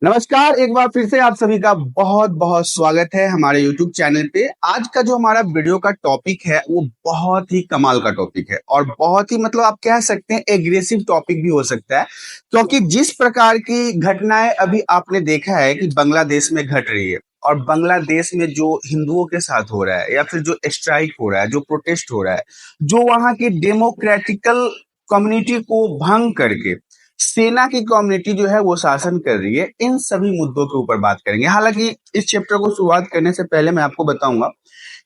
नमस्कार, एक बार फिर से आप सभी का बहुत बहुत स्वागत है हमारे YouTube चैनल पे। आज का जो हमारा वीडियो का टॉपिक है वो बहुत ही कमाल का टॉपिक है और बहुत ही मतलब आप कह सकते हैं एग्रेसिव टॉपिक भी हो सकता है, क्योंकि जिस प्रकार की घटनाएं अभी आपने देखा है कि बांग्लादेश में घट रही है और बांग्लादेश में जो हिंदुओं के साथ हो रहा है या फिर जो स्ट्राइक हो रहा है, जो प्रोटेस्ट हो रहा है, जो वहां की डेमोक्रेटिकल कम्युनिटी को भंग करके सेना की कम्युनिटी जो है वो शासन कर रही है, इन सभी मुद्दों के ऊपर बात करेंगे। हालांकि इस चैप्टर को शुरुआत करने से पहले मैं आपको बताऊंगा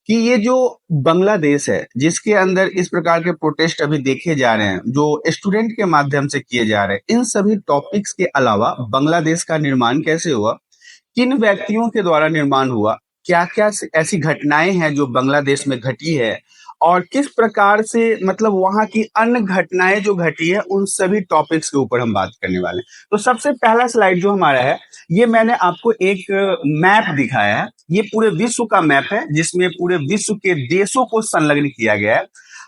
कि ये जो बांग्लादेश है जिसके अंदर इस प्रकार के प्रोटेस्ट अभी देखे जा रहे हैं, जो स्टूडेंट के माध्यम से किए जा रहे हैं, इन सभी टॉपिक्स के अलावा बांग्लादेश का निर्माण कैसे हुआ, किन व्यक्तियों के द्वारा निर्माण हुआ, क्या क्या ऐसी घटनाएं हैं जो बांग्लादेश में घटी है और किस प्रकार से मतलब वहां की अन्य घटनाएं जो घटी है, उन सभी टॉपिक्स के ऊपर हम बात करने वाले हैं। तो सबसे पहला स्लाइड जो हमारा है, ये मैंने आपको एक मैप दिखाया है। ये पूरे विश्व का मैप है जिसमें पूरे विश्व के देशों को संलग्न किया गया है।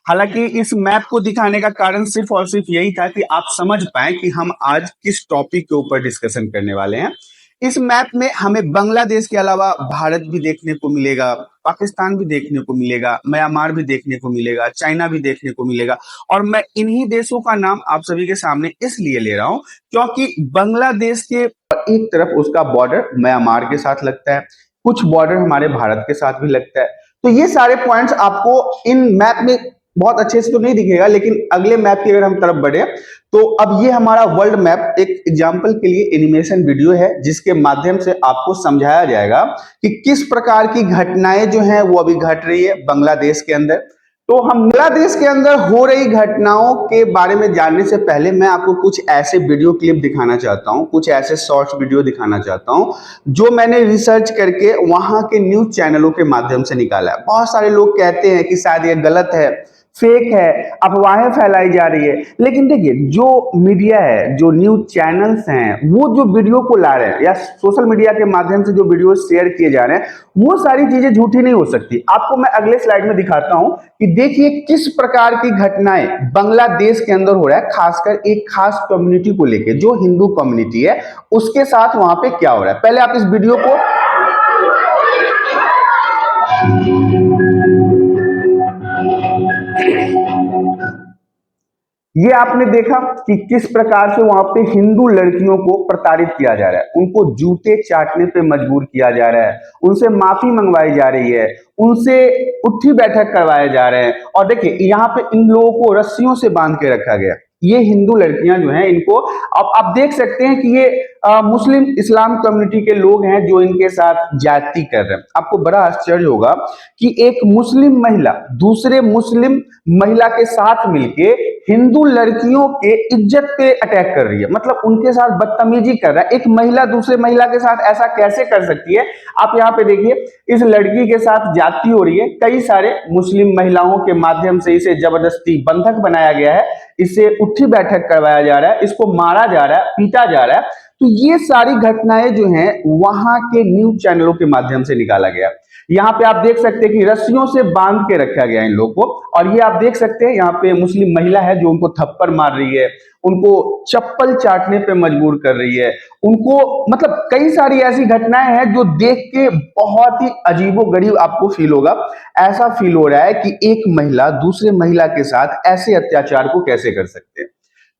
हालांकि इस मैप को दिखाने का कारण सिर्फ और सिर्फ यही था कि आप समझ पाए कि हम आज किस टॉपिक के ऊपर डिस्कशन करने वाले हैं। इस मैप में हमें बांग्लादेश के अलावा भारत भी देखने को मिलेगा, पाकिस्तान भी देखने को मिलेगा, म्यांमार भी देखने को मिलेगा, चाइना भी देखने को मिलेगा। और मैं इन्हीं देशों का नाम आप सभी के सामने इसलिए ले रहा हूं क्योंकि बांग्लादेश के एक तरफ उसका बॉर्डर म्यांमार के साथ लगता है, कुछ बॉर्डर हमारे भारत के साथ भी लगता है। तो ये सारे पॉइंट्स आपको इन मैप में बहुत अच्छे से तो नहीं दिखेगा, लेकिन अगले मैप की अगर हम तरफ बढ़े तो अब ये हमारा वर्ल्ड मैप एक एग्जाम्पल के लिए एनिमेशन वीडियो है जिसके माध्यम से आपको समझाया जाएगा कि किस प्रकार की घटनाएं जो हैं वो अभी घट रही है बांग्लादेश के अंदर। तो हम बांग्लादेश के अंदर हो रही घटनाओं के बारे में जानने से पहले मैं आपको कुछ ऐसे वीडियो क्लिप दिखाना चाहता हूं, कुछ ऐसे शॉर्ट्स वीडियो दिखाना चाहता हूं जो मैंने रिसर्च करके वहां के न्यूज चैनलों के माध्यम से निकाला है। बहुत सारे लोग कहते हैं कि शायद ये गलत है, फेक है, अफवाहें फैलाई जा रही है, लेकिन देखिए जो मीडिया है, जो न्यूज चैनल्स हैं, वो जो वीडियो को ला रहे हैं या सोशल मीडिया के माध्यम से जो वीडियो शेयर किए जा रहे हैं, वो सारी चीजें झूठी नहीं हो सकती। आपको मैं अगले स्लाइड में दिखाता हूं कि देखिए किस प्रकार की घटनाएं बांग्लादेश के अंदर हो रहा है, खासकर एक खास कम्युनिटी को लेकर, जो हिंदू कम्युनिटी है उसके साथ वहां पे क्या हो रहा है। पहले आप इस वीडियो को ये आपने देखा कि किस प्रकार से वहां पे हिंदू लड़कियों को प्रताड़ित किया जा रहा है, उनको जूते चाटने पे मजबूर किया जा रहा है, उनसे माफी मंगवाई जा रही है, उनसे उठी बैठक करवाए जा रहे हैं। और देखिए यहाँ पे इन लोगों को रस्सियों से बांध के रखा गया। ये हिंदू लड़कियां जो हैं इनको अब आप देख सकते हैं कि ये मुस्लिम इस्लाम कम्युनिटी के लोग हैं जो इनके साथ ज्यादती कर रहे हैं। आपको बड़ा आश्चर्य होगा कि एक मुस्लिम महिला दूसरे मुस्लिम महिला के साथ मिलके हिंदू लड़कियों के इज्जत पे अटैक कर रही है, मतलब उनके साथ बदतमीजी कर रहा है। एक महिला दूसरे महिला के साथ ऐसा कैसे कर सकती है? आप यहाँ पे देखिए, इस लड़की के साथ ज्यादती हो रही है। कई सारे मुस्लिम महिलाओं के माध्यम से इसे जबरदस्ती बंधक बनाया गया है, इसे उठी बैठक करवाया जा रहा है, इसको मारा जा रहा है, पीटा जा रहा है। तो ये सारी घटनाएं जो हैं वहां के न्यूज चैनलों के माध्यम से निकाला गया। यहाँ पे आप देख सकते हैं कि रस्सियों से बांध के रखा गया इन लोगों को। और ये आप देख सकते हैं यहाँ पे मुस्लिम महिला है जो उनको थप्पड़ मार रही है, उनको चप्पल चाटने पे मजबूर कर रही है, उनको मतलब कई सारी ऐसी घटनाएं हैं जो देख के बहुत ही अजीबोगरीब आपको फील होगा। ऐसा फील हो रहा है कि एक महिला दूसरे महिला के साथ ऐसे अत्याचार को कैसे कर सकते हैं।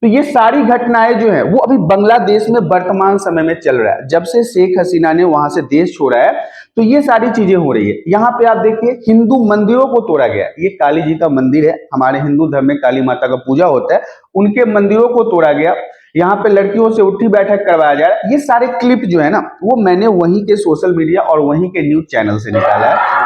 तो ये सारी घटनाएं जो है वो अभी बांग्लादेश में वर्तमान समय में चल रहा है। जब से शेख हसीना ने वहां से देश छोड़ा है तो ये सारी चीजें हो रही है। यहाँ पे आप देखिए हिंदू मंदिरों को तोड़ा गया। ये काली जी का मंदिर है, हमारे हिंदू धर्म में काली माता का पूजा होता है, उनके मंदिरों को तोड़ा गया। यहाँ पे लड़कियों से उठी बैठक करवाया जा रहा है। ये सारे क्लिप जो है ना वो मैंने वहीं के सोशल मीडिया और वहीं के न्यूज चैनल से निकाला है।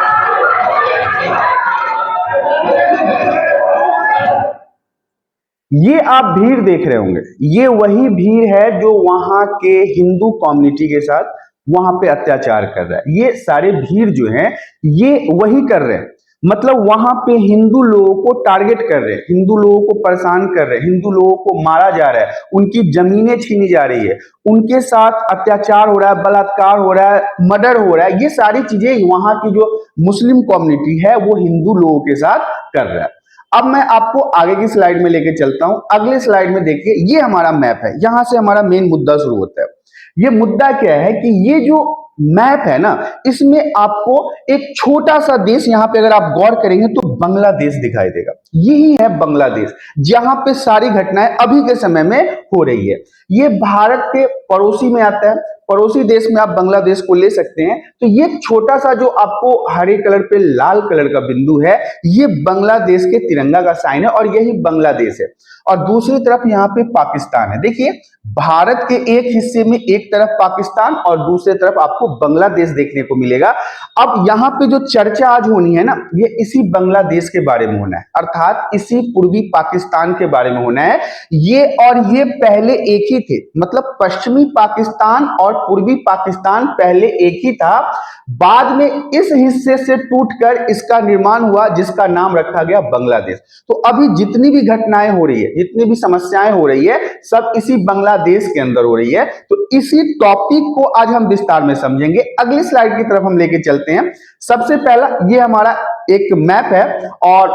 ये आप भीड़ देख रहे होंगे, ये वही भीड़ है जो वहां के हिंदू कम्युनिटी के साथ वहां पे अत्याचार कर रहा है। ये सारे भीड़ जो हैं ये वही कर रहे हैं, मतलब वहां पे हिंदू लोगों को टारगेट कर रहे हैं, हिंदू लोगों को परेशान कर रहे हैं, हिंदू लोगों को मारा जा रहा है, उनकी जमीनें छीनी जा रही है, उनके साथ अत्याचार हो रहा है, बलात्कार हो रहा है, मर्डर हो रहा है। ये सारी चीजें वहां की जो मुस्लिम कम्युनिटी है वो हिंदू लोगों के साथ कर रहा है। अब मैं आपको आगे की स्लाइड में लेके चलता हूं। अगले स्लाइड में देखिए, ये हमारा मैप है, यहां से हमारा मेन मुद्दा शुरू होता है। ये मुद्दा क्या है कि ये जो मैप है ना, इसमें आपको एक छोटा सा देश, यहां पे अगर आप गौर करेंगे तो बांग्लादेश दिखाई देगा। यही है बांग्लादेश, जहां पे सारी घटनाएं अभी के समय में हो रही है। ये भारत के पड़ोसी में आता है, पड़ोसी देश में आप बांग्लादेश को ले सकते हैं। तो ये छोटा सा जो आपको हरे कलर पे लाल कलर का बिंदु है, ये बांग्लादेश के तिरंगा का साइन है और यही बांग्लादेश है। और दूसरी तरफ यहाँ पे पाकिस्तान है। देखिए, भारत के एक हिस्से में एक तरफ पाकिस्तान और दूसरी तरफ आपको बांग्लादेश देखने को मिलेगा। अब यहाँ पे जो चर्चा आज होनी है ना, ये इसी बांग्लादेश के बारे में होना है, अर्थात इसी पूर्वी पाकिस्तान के बारे में होना है। ये और ये पहले एक ही थे, मतलब पश्चिमी पाकिस्तान और पूर्वी पाकिस्तान पहले एक ही था। बाद में इस हिस्से से टूटकर इसका निर्माण हुआ, जिसका नाम रखा गया बांग्लादेश। तो अभी जितनी भी घटनाएं हो रही है, जितनी भी समस्याएं हो रही है, सब इसी बांग्लादेश के अंदर हो रही है। तो इसी टॉपिक को आज हम विस्तार में समझेंगे। अगली स्लाइड की तरफ हम लेके चलते हैं। सबसे पहला ये हमारा एक मैप है और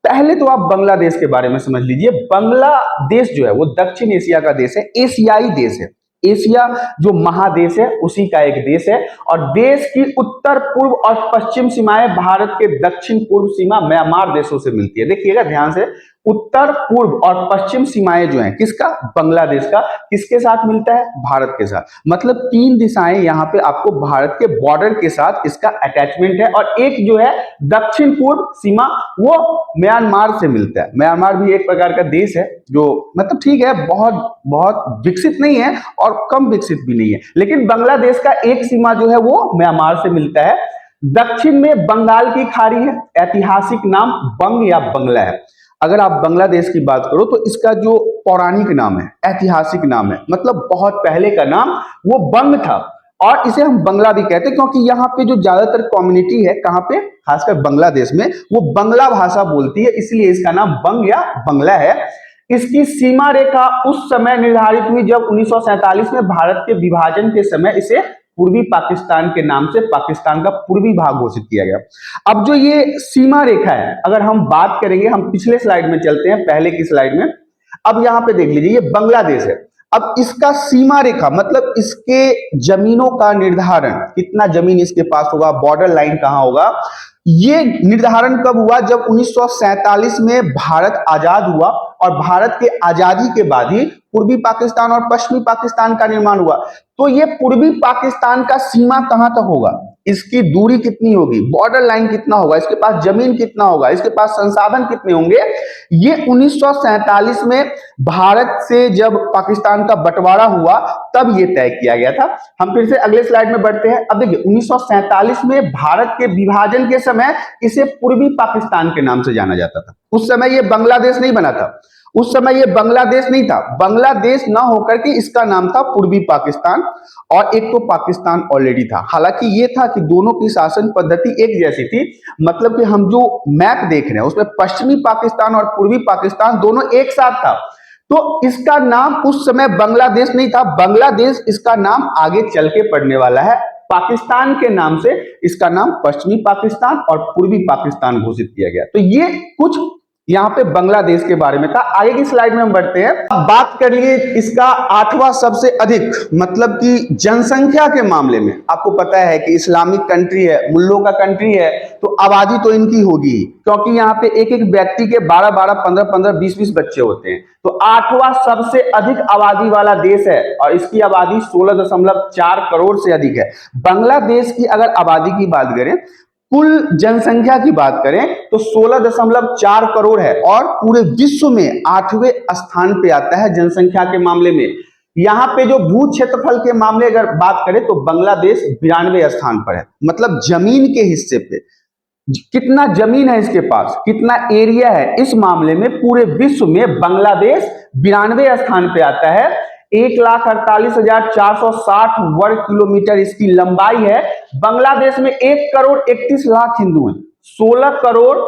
पहले तो आप बांग्लादेश के बारे में समझ लीजिए। बांग्लादेश जो है वो दक्षिण एशिया का देश है, एशियाई देश है। एशिया जो महादेश है उसी का एक देश है और देश की उत्तर पूर्व और पश्चिम सीमाएं भारत के दक्षिण पूर्व सीमा म्यांमार देशों से मिलती है। देखिएगा ध्यान से, उत्तर पूर्व और पश्चिम सीमाएं जो हैं किसका, बांग्लादेश का, किसके साथ मिलता है, भारत के साथ। मतलब तीन दिशाएं यहाँ पे आपको भारत के बॉर्डर के साथ इसका अटैचमेंट है और एक जो है दक्षिण पूर्व सीमा वो म्यांमार से मिलता है। म्यांमार भी एक प्रकार का देश है जो मतलब ठीक है, बहुत बहुत विकसित नहीं है और कम विकसित भी नहीं है, लेकिन बांग्लादेश का एक सीमा जो है वो म्यांमार से मिलता है। दक्षिण में बंगाल की खाड़ी है, ऐतिहासिक नाम बंग या बंगला है। अगर आप बांग्लादेश की बात करो तो इसका जो पौराणिक नाम है, ऐतिहासिक नाम है, मतलब बहुत पहले का नाम वो बंग था और इसे हम बंगला भी कहते हैं क्योंकि यहाँ पे जो ज्यादातर कम्युनिटी है, कहाँ पे, खासकर बांग्लादेश में, वो बंगला भाषा बोलती है, इसलिए इसका नाम बंग या बंगला है। इसकी सीमा रेखा उस समय निर्धारित हुई जब 1947 में भारत के विभाजन के समय इसे पूर्वी पाकिस्तान के नाम से पाकिस्तान का पूर्वी भाग घोषित किया गया। अब जो ये सीमा रेखा है, अगर हम बात करेंगे, हम पिछले स्लाइड में चलते हैं, पहले की स्लाइड में। अब यहाँ पे देख लीजिए, ये बांग्लादेश है। अब इसका सीमा रेखा मतलब इसके जमीनों का निर्धारण, कितना जमीन इसके पास होगा, बॉर्डर लाइन कहाँ होगा, ये निर्धारण कब हुआ, जब 1947 में भारत आजाद हुआ और भारत के आजादी के बाद ही पूर्वी पाकिस्तान और पश्चिमी पाकिस्तान का निर्माण हुआ। तो ये पूर्वी पाकिस्तान का सीमा कहां तक होगा, इसकी दूरी कितनी होगी, बॉर्डर लाइन कितना होगा, इसके पास जमीन कितना होगा, इसके पास संसाधन कितने होंगे, ये 1947 में भारत से जब पाकिस्तान का बंटवारा हुआ तब ये तय किया गया था। हम फिर से अगले स्लाइड में बढ़ते हैं। अब देखिए, 1947 में भारत के विभाजन के समय इसे पूर्वी पाकिस्तान के नाम से जाना जाता था। उस समय ये बांग्लादेश नहीं बना था, उस समय ये बांग्लादेश नहीं था। बांग्लादेश ना होकर के इसका नाम था पूर्वी पाकिस्तान और एक तो पाकिस्तान ऑलरेडी था। हालांकि ये था कि दोनों की शासन पद्धति एक जैसी थी, मतलब कि हम जो मैप देख रहे हैं उसमें पश्चिमी पाकिस्तान और पूर्वी पाकिस्तान दोनों एक साथ था। तो इसका नाम उस समय बांग्लादेश नहीं था, बांग्लादेश इसका नाम आगे चल के पड़ने वाला है। पाकिस्तान के नाम से इसका नाम पश्चिमी पाकिस्तान और पूर्वी पाकिस्तान घोषित किया गया। तो ये कुछ यहाँ पे बांग्लादेश के बारे में था। आगे की स्लाइड में हम बढ़ते हैं। अब बात करिए इसका 8वां सबसे अधिक, मतलब कि जनसंख्या के मामले में आपको पता है कि इस्लामिक कंट्री है, मुल्लों का कंट्री है, तो आबादी तो इनकी होगी क्योंकि यहाँ पे एक एक व्यक्ति के 12-12, 15-15, 20-20 बच्चे होते हैं। तो 8वां सबसे अधिक आबादी वाला देश है और इसकी आबादी 16.4 करोड़ से अधिक है। बांग्लादेश की अगर आबादी की बात करें, कुल जनसंख्या की बात करें तो 16.4 करोड़ है और पूरे विश्व में 8वें स्थान पे आता है जनसंख्या के मामले में। यहाँ पे जो भू क्षेत्रफल के मामले अगर बात करें तो बांग्लादेश 92वें स्थान पर है। मतलब जमीन के हिस्से पे कितना जमीन है इसके पास, कितना एरिया है, इस मामले में पूरे विश्व में बांग्लादेश 92वें स्थान पे आता है। 1,48,460 वर्ग किलोमीटर इसकी लंबाई है। बांग्लादेश में 1 करोड़ 31 लाख हिंदू हैं। 16 करोड़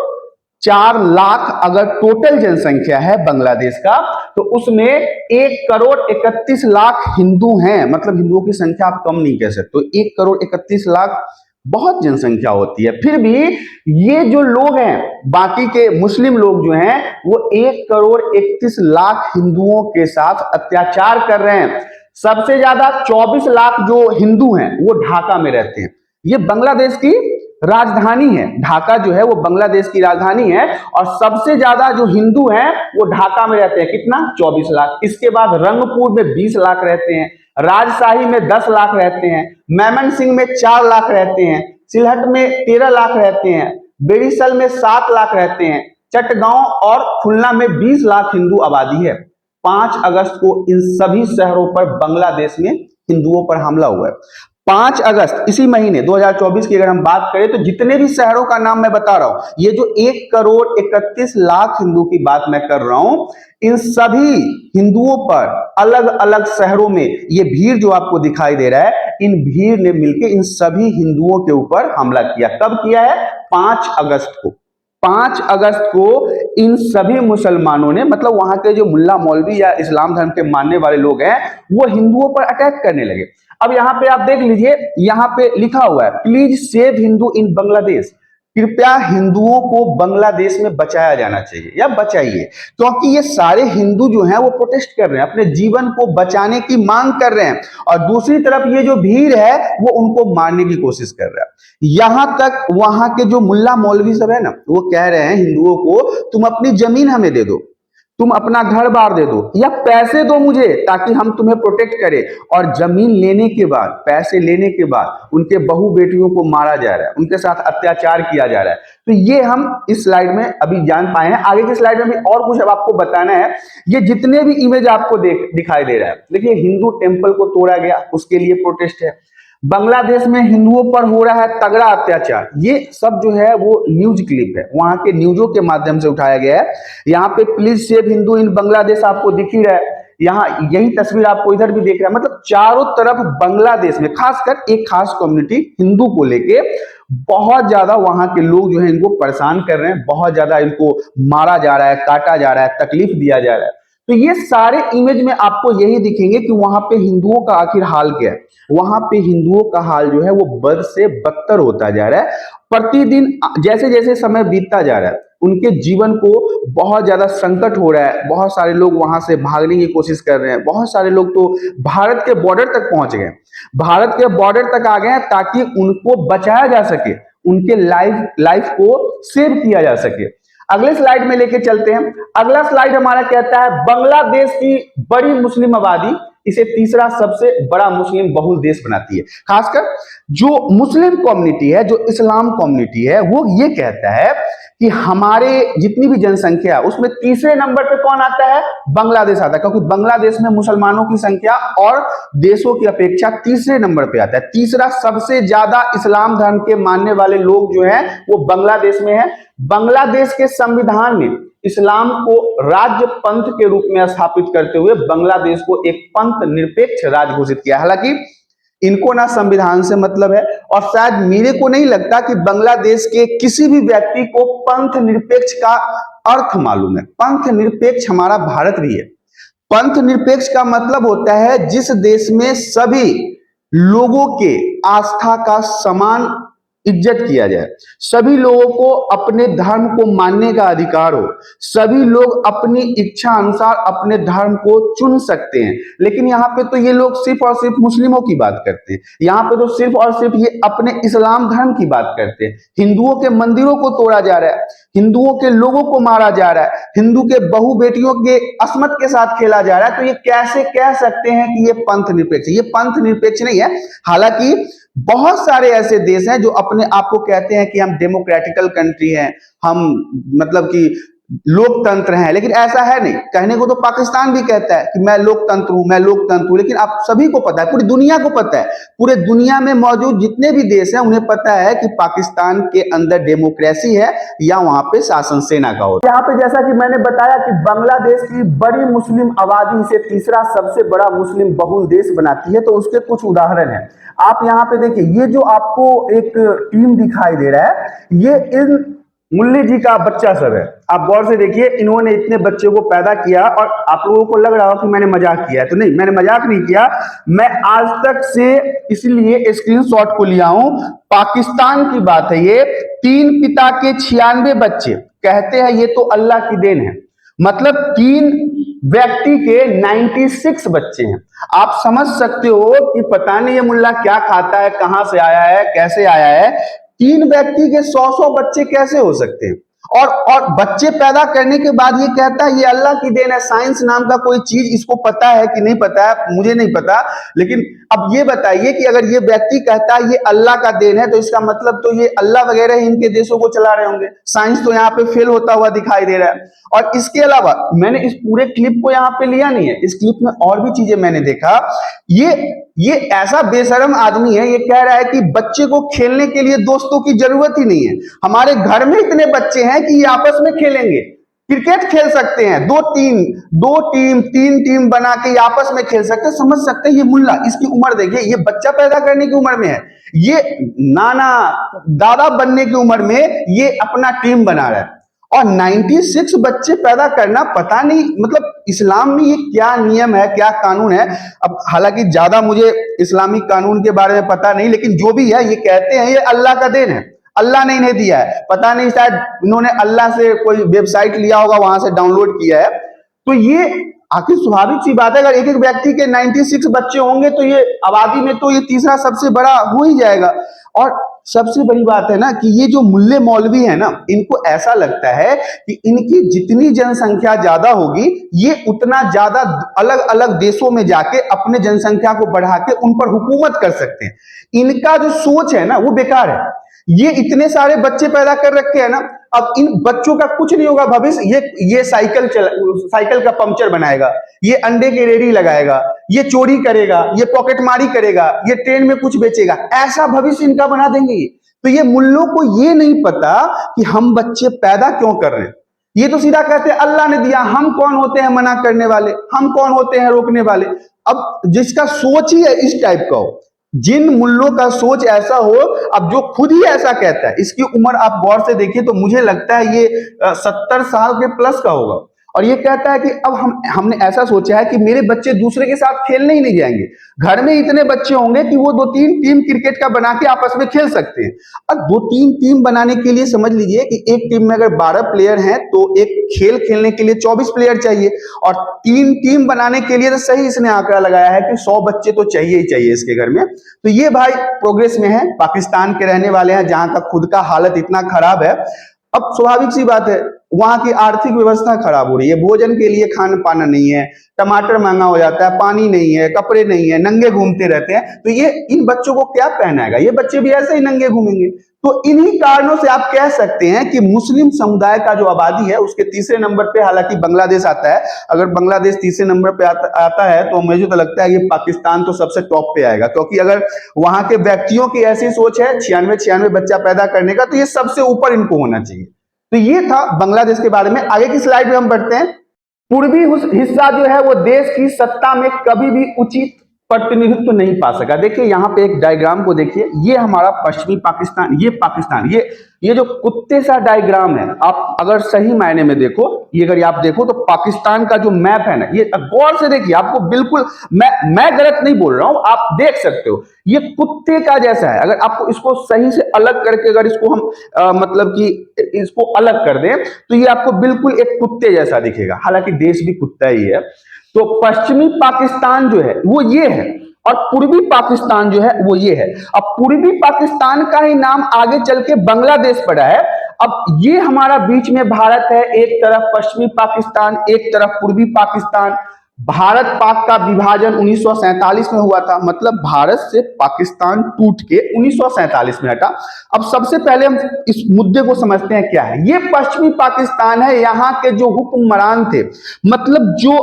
4 लाख अगर टोटल जनसंख्या है बांग्लादेश का, तो उसमें 1 करोड़ 31 लाख हिंदू हैं। मतलब हिंदुओं की संख्या आप कम नहीं कह सकते। 1 करोड़ 31 लाख बहुत जनसंख्या होती है। फिर भी ये जो लोग हैं, बाकी के मुस्लिम लोग जो हैं, वो 1,31,00,000 हिंदुओं के साथ अत्याचार कर रहे हैं। सबसे ज्यादा 24 लाख जो हिंदू हैं वो ढाका में रहते हैं। ये बांग्लादेश की राजधानी है। ढाका जो है वो बांग्लादेश की राजधानी है और सबसे ज्यादा जो हिंदू हैं वो ढाका में रहते हैं। कितना? 24 लाख। इसके बाद रंगपुर में 20 लाख रहते हैं, राजशाही में 10 लाख रहते हैं, मैमन सिंह में 4 लाख रहते हैं, सिलहट में 13 लाख रहते हैं, बेड़ीसल में 7 लाख रहते हैं, चटगांव और खुलना में 20 लाख हिंदू आबादी है। 5 अगस्त को इन सभी शहरों पर बांग्लादेश में हिंदुओं पर हमला हुआ है। 5 अगस्त इसी महीने 2024 की अगर हम बात करें तो जितने भी शहरों का नाम मैं बता रहा हूं, ये जो 1,31,00,000 हिंदू की बात मैं कर रहा हूं, इन सभी हिंदुओं पर अलग अलग शहरों में ये भीड़ जो आपको दिखाई दे रहा है, इन भीड़ ने मिलकर इन सभी हिंदुओं के ऊपर हमला किया। कब किया है? 5 अगस्त को। 5 अगस्त को इन सभी मुसलमानों ने, मतलब वहां के जो मुल्ला मौलवी या इस्लाम धर्म के मानने वाले लोग हैं, वो हिंदुओं पर अटैक करने लगे। अब यहाँ पे आप देख लीजिए, यहाँ पे लिखा हुआ है प्लीज सेव हिंदू इन बांग्लादेश। कृपया हिंदुओं को बांग्लादेश में बचाया जाना चाहिए या बचाइए, क्योंकि ये सारे हिंदू जो हैं वो प्रोटेस्ट कर रहे हैं, अपने जीवन को बचाने की मांग कर रहे हैं और दूसरी तरफ ये जो भीड़ है वो उनको मारने की कोशिश कर रहा है। यहां तक वहां के जो मुल्ला मौलवी सब है ना, वो कह रहे हैं हिंदुओं को, तुम अपनी जमीन हमें दे दो, तुम अपना घर बार दे दो या पैसे दो मुझे ताकि हम तुम्हें प्रोटेक्ट करें। और जमीन लेने के बाद, पैसे लेने के बाद उनके बहू बेटियों को मारा जा रहा है, उनके साथ अत्याचार किया जा रहा है। तो ये हम इस स्लाइड में अभी जान पाए हैं। आगे की स्लाइड में भी और कुछ अब आपको बताना है। ये जितने भी इमेज आपको दिखाई दे रहा है, देखिए हिंदू टेम्पल को तोड़ा गया, उसके लिए प्रोटेस्ट है। बांग्लादेश में हिंदुओं पर हो रहा है तगड़ा अत्याचार, ये सब जो है वो न्यूज क्लिप है, वहां के न्यूजों के माध्यम से उठाया गया है। यहाँ पे प्लीज सेव हिंदू इन बांग्लादेश आपको दिख ही रहा है, यहाँ यही तस्वीर आपको इधर भी देख रहा है। मतलब चारों तरफ बांग्लादेश में खासकर एक खास कम्युनिटी हिंदू को लेके बहुत ज्यादा वहां के लोग जो है इनको परेशान कर रहे हैं, बहुत ज्यादा इनको मारा जा रहा है, काटा जा रहा है, तकलीफ दिया जा रहा है। तो ये सारे इमेज में आपको यही दिखेंगे कि वहां पे हिंदुओं का आखिर हाल क्या है। वहां पे हिंदुओं का हाल जो है वो बद से बदतर होता जा रहा है। प्रतिदिन जैसे जैसे समय बीतता जा रहा है, उनके जीवन को बहुत ज्यादा संकट हो रहा है। बहुत सारे लोग वहां से भागने की कोशिश कर रहे हैं, बहुत सारे लोग तो भारत के बॉर्डर तक पहुंच गए, भारत के बॉर्डर तक आ गए हैं ताकि उनको बचाया जा सके, उनके लाइफ को सेव किया जा सके। अगले स्लाइड में लेके चलते हैं। अगला स्लाइड हमारा कहता है बांग्लादेश की बड़ी मुस्लिम आबादी इसे तीसरा सबसे बड़ा मुस्लिम बहुल देश बनाती है। खासकर जो मुस्लिम कम्युनिटी है, जो इस्लाम कम्युनिटी है, वो ये कहता है कि हमारे जितनी भी जनसंख्या है उसमें तीसरे नंबर पे कौन आता है? बांग्लादेश आता है, क्योंकि बांग्लादेश में मुसलमानों की संख्या और देशों की अपेक्षा तीसरे नंबर पे आता है। तीसरा सबसे ज्यादा इस्लाम धर्म के मानने वाले लोग जो हैं वो बांग्लादेश में है। बांग्लादेश के संविधान में इस्लाम को राज्य पंथ के रूप में स्थापित करते हुए बांग्लादेश को एक पंथ निरपेक्ष राज्य घोषित किया। हालांकि इनको ना संविधान से मतलब है और शायद मेरे को नहीं लगता कि बांग्लादेश के किसी भी व्यक्ति को पंथ निरपेक्ष का अर्थ मालूम है। पंथ निरपेक्ष हमारा भारत भी है। पंथ निरपेक्ष का मतलब होता है जिस देश में सभी लोगों के आस्था का समान इज्जत किया जाए, सभी लोगों को अपने धर्म को मानने का अधिकार हो, सभी लोग अपनी इच्छा अनुसार अपने धर्म को चुन सकते हैं। लेकिन यहाँ पे तो ये लोग सिर्फ और सिर्फ मुस्लिमों की बात करते हैं, यहाँ पे तो सिर्फ और सिर्फ ये अपने इस्लाम धर्म की बात करते हैं। हिंदुओं के मंदिरों को तोड़ा जा रहा है, हिंदुओं के लोगों को मारा जा रहा है, हिंदू के बहु बेटियों के अस्मत के साथ खेला जा रहा है। तो ये कैसे कह सकते हैं कि ये पंथ निरपेक्ष है? ये पंथ निरपेक्ष नहीं है। हालांकि बहुत सारे ऐसे देश हैं जो अपने आप को कहते हैं कि हम डेमोक्रेटिकल कंट्री हैं, हम मतलब कि लोकतंत्र हैं, लेकिन ऐसा है नहीं। कहने को तो पाकिस्तान भी कहता है कि मैं लोकतंत्र हूं, मैं लोकतंत्र हूं, लेकिन आप सभी को पता है, पूरी दुनिया को पता है, पूरे दुनिया में मौजूद जितने भी देश हैं उन्हें पता है कि पाकिस्तान के अंदर डेमोक्रेसी है या वहां पे शासन सेना का होता है। यहाँ पे जैसा कि मैंने बताया कि बांग्लादेश की बड़ी मुस्लिम आबादी इसे तीसरा सबसे बड़ा मुस्लिम बहुल देश बनाती है, तो उसके कुछ उदाहरण है। आप यहाँ पे देखिए, ये जो आपको एक टीम दिखाई दे रहा है, ये इन मुल्ले जी का बच्चा सब है। आप गौर से देखिए, इन्होंने इतने बच्चे को पैदा किया और आप लोगों को लग रहा हो कि मैंने मजाक किया है, तो नहीं, मैंने मजाक नहीं किया। मैं आज तक से इसलिए स्क्रीनशॉट को लिया हूं। पाकिस्तान की बात है ये, 3 पिता के 96 बच्चे, कहते हैं ये तो अल्लाह की देन है। मतलब 3 व्यक्ति के 96 बच्चे हैं। आप समझ सकते हो कि पता नहीं ये मुल्ला क्या खाता है, कहां से आया है, कैसे आया है। 3 व्यक्ति के 100 बच्चे कैसे हो सकते हैं? और बच्चे पैदा करने के बाद ये कहता है ये अल्लाह की देन है। साइंस नाम का कोई चीज इसको पता है कि नहीं पता है, मुझे नहीं पता। लेकिन अब ये बताइए कि अगर ये व्यक्ति कहता है ये अल्लाह का देन है, तो इसका मतलब तो ये अल्लाह वगैरह इनके देशों को चला रहे होंगे। साइंस तो यहाँ पे फेल होता हुआ दिखाई दे रहा है। और इसके अलावा मैंने इस पूरे क्लिप को यहाँ पे लिया नहीं है, इस क्लिप में और भी चीजें मैंने देखा। ये ऐसा बेशरम आदमी है, ये कह रहा है कि बच्चे को खेलने के लिए दोस्तों की जरूरत ही नहीं है। हमारे घर में इतने बच्चे हैं कि ये आपस में खेलेंगे, क्रिकेट खेल सकते हैं, 3 टीम बना के आपस में खेल सकते हैं। समझ सकते हैं ये मुल्ला, इसकी उम्र देखिए, ये बच्चा पैदा करने की उम्र में है, ये नाना दादा बनने की उम्र में ये अपना टीम बना रहा है। और 96 बच्चे पैदा करना, पता नहीं मतलब इस्लाम में ये क्या नियम है, क्या कानून है। अब हालांकि ज्यादा मुझे इस्लामिक कानून के बारे में पता नहीं, लेकिन जो भी है ये कहते हैं ये अल्लाह का देन है, अल्लाह ने इन्हें दिया है। पता नहीं शायद इन्होंने अल्लाह से कोई वेबसाइट लिया होगा, वहां से डाउनलोड किया है। तो ये आखिर स्वाभाविक सी बात है, अगर एक एक व्यक्ति के 96 बच्चे होंगे तो ये आबादी में तो ये तीसरा सबसे बड़ा हो ही जाएगा। और सबसे बड़ी बात है ना कि ये जो मुल्ले मौलवी है ना, इनको ऐसा लगता है कि इनकी जितनी जनसंख्या ज्यादा होगी, ये उतना ज्यादा अलग अलग देशों में जाके अपने जनसंख्या को बढ़ा के उन पर हुकूमत कर सकते हैं। इनका जो सोच है ना वो बेकार है। ये इतने सारे बच्चे पैदा कर रखे हैं ना, अब इन बच्चों का कुछ नहीं होगा भविष्य। ये साइकिल का पंक्चर बनाएगा, ये अंडे की रेडी लगाएगा, ये चोरी करेगा, ये पॉकेटमारी करेगा, ये ट्रेन में कुछ बेचेगा, ऐसा भविष्य इनका बना देंगे ये। तो ये मुल्लों को ये नहीं पता कि हम बच्चे पैदा क्यों कर रहे हैं। ये तो सीधा कहते हैं अल्लाह ने दिया, हम कौन होते हैं मना करने वाले, हम कौन होते हैं रोकने वाले। अब जिसका सोच ही है इस टाइप का हो, जिन मुल्लों का सोच ऐसा हो, अब जो खुद ही ऐसा कहता है, इसकी उम्र आप गौर से देखिए तो मुझे लगता है ये 70 साल के प्लस का होगा। और ये कहता है कि अब हमने ऐसा सोचा है कि मेरे बच्चे दूसरे के साथ खेलने ही नहीं जाएंगे, घर में इतने बच्चे होंगे कि वो 2-3 टीम क्रिकेट का बना के आपस में खेल सकते हैं। अब 2-3 टीम बनाने के लिए समझ लीजिए कि एक टीम में अगर 12 प्लेयर हैं तो एक खेल खेलने के लिए 24 प्लेयर चाहिए, और 3 टीम बनाने के लिए तो सही इसने आंकड़ा लगाया है कि 100 बच्चे तो चाहिए ही चाहिए इसके घर में। तो ये भाई प्रोग्रेस में है, पाकिस्तान के रहने वाले हैं जहां का खुद का हालत इतना खराब है। अब स्वाभाविक सी बात है, वहां की आर्थिक व्यवस्था खराब हो रही है, भोजन के लिए खाना पाना नहीं है, टमाटर महंगा हो जाता है, पानी नहीं है, कपड़े नहीं है, नंगे घूमते रहते हैं। तो ये इन बच्चों को क्या पहनाएगा, ये बच्चे भी ऐसे ही नंगे घूमेंगे। तो इन्हीं कारणों से आप कह सकते हैं कि मुस्लिम समुदाय का जो आबादी है उसके तीसरे नंबर पे हालांकि बांग्लादेश आता है। अगर बांग्लादेश तीसरे नंबर पे आता है तो मुझे तो लगता है कि पाकिस्तान तो सबसे टॉप पे आएगा, क्योंकि अगर वहां के व्यक्तियों की ऐसी सोच है 96 बच्चा पैदा करने का, तो ये सबसे ऊपर इनको होना चाहिए। तो ये था बांग्लादेश के बारे में। आगे की स्लाइड में हम बढ़ते हैं। पूर्वी हिस्सा जो है वो देश की सत्ता में कभी भी उचित प्रतिनिधित्व नहीं पा सका। देखिए यहाँ पे एक डायग्राम को देखिए, ये हमारा पश्चिमी पाकिस्तान, ये पाकिस्तान, ये जो कुत्ते सा डायग्राम है, आप अगर सही मायने में देखो, ये अगर आप देखो तो पाकिस्तान का जो मैप है ना, ये गौर से देखिए, आपको बिल्कुल मैं गलत नहीं बोल रहा हूं, आप देख सकते हो ये कुत्ते का जैसा है। अगर आपको इसको सही से अलग करके अगर इसको हम मतलब कि इसको अलग कर दें तो ये आपको बिल्कुल एक कुत्ते जैसा दिखेगा, हालांकि देश भी कुत्ता ही है। तो पश्चिमी पाकिस्तान जो है वो ये है, और पूर्वी पाकिस्तान जो है वो ये है। अब पूर्वी पाकिस्तान का ही नाम आगे चल के बांग्लादेश पड़ा है। अब ये हमारा बीच में भारत है, एक तरफ पश्चिमी पाकिस्तान, एक तरफ पूर्वी पाकिस्तान। भारत पाक का विभाजन 1947 में हुआ था, मतलब भारत से पाकिस्तान टूट के 1947 में हटा। अब सबसे पहले हम इस मुद्दे को समझते हैं क्या है। ये पश्चिमी पाकिस्तान है, यहाँ के जो हुक्मरान थे, मतलब जो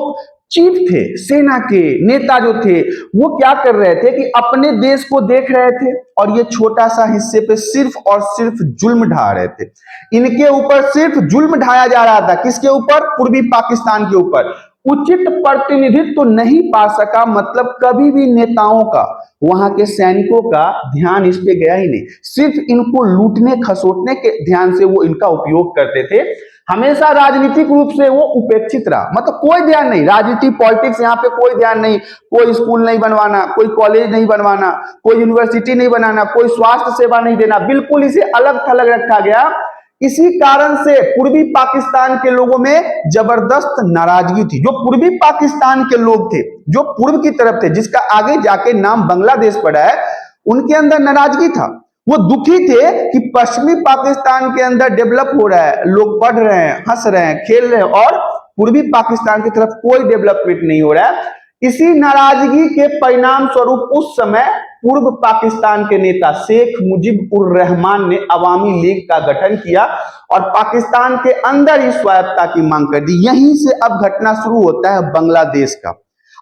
चीफ थे, सेना के नेता जो थे, वो क्या कर रहे थे कि अपने देश को देख रहे थे और ये छोटा सा हिस्से पे सिर्फ और सिर्फ जुल्म ढा रहे थे। इनके ऊपर सिर्फ जुल्म ढाया जा रहा था, किसके ऊपर? पूर्वी पाकिस्तान के ऊपर। उचित प्रतिनिधित्व नहीं पा सका, मतलब कभी भी नेताओं का, वहां के सैनिकों का ध्यान इस पे गया ही नहीं। सिर्फ इनको लूटने खसोटने के ध्यान से वो इनका उपयोग करते थे। हमेशा राजनीतिक रूप से वो उपेक्षित रहा, मतलब कोई ध्यान नहीं, राजनीति पॉलिटिक्स यहाँ पे कोई ध्यान नहीं। कोई स्कूल नहीं बनवाना, कोई कॉलेज नहीं बनवाना, कोई यूनिवर्सिटी नहीं बनाना, कोई स्वास्थ्य सेवा नहीं देना, बिल्कुल इसे अलग थलग रखा गया। इसी कारण से पूर्वी पाकिस्तान के लोगों में जबरदस्त नाराजगी थी। जो पूर्वी पाकिस्तान के लोग थे, जो पूर्व की तरफ थे, जिसका आगे जाके नाम बांग्लादेश पड़ा है, उनके अंदर नाराजगी था। वो दुखी थे कि पश्चिमी पाकिस्तान के अंदर डेवलप हो रहा है, लोग पढ़ रहे हैं, हंस रहे हैं, खेल रहे हैं, और पूर्वी पाकिस्तान की तरफ कोई डेवलपमेंट नहीं हो रहा है। इसी नाराजगी के परिणाम स्वरूप उस समय पूर्व पाकिस्तान के नेता शेख मुजीब उर रहमान ने अवामी लीग का गठन किया और पाकिस्तान के अंदर ही स्वायत्तता की मांग कर दी। यहीं से अब घटना शुरू होता है बांग्लादेश का।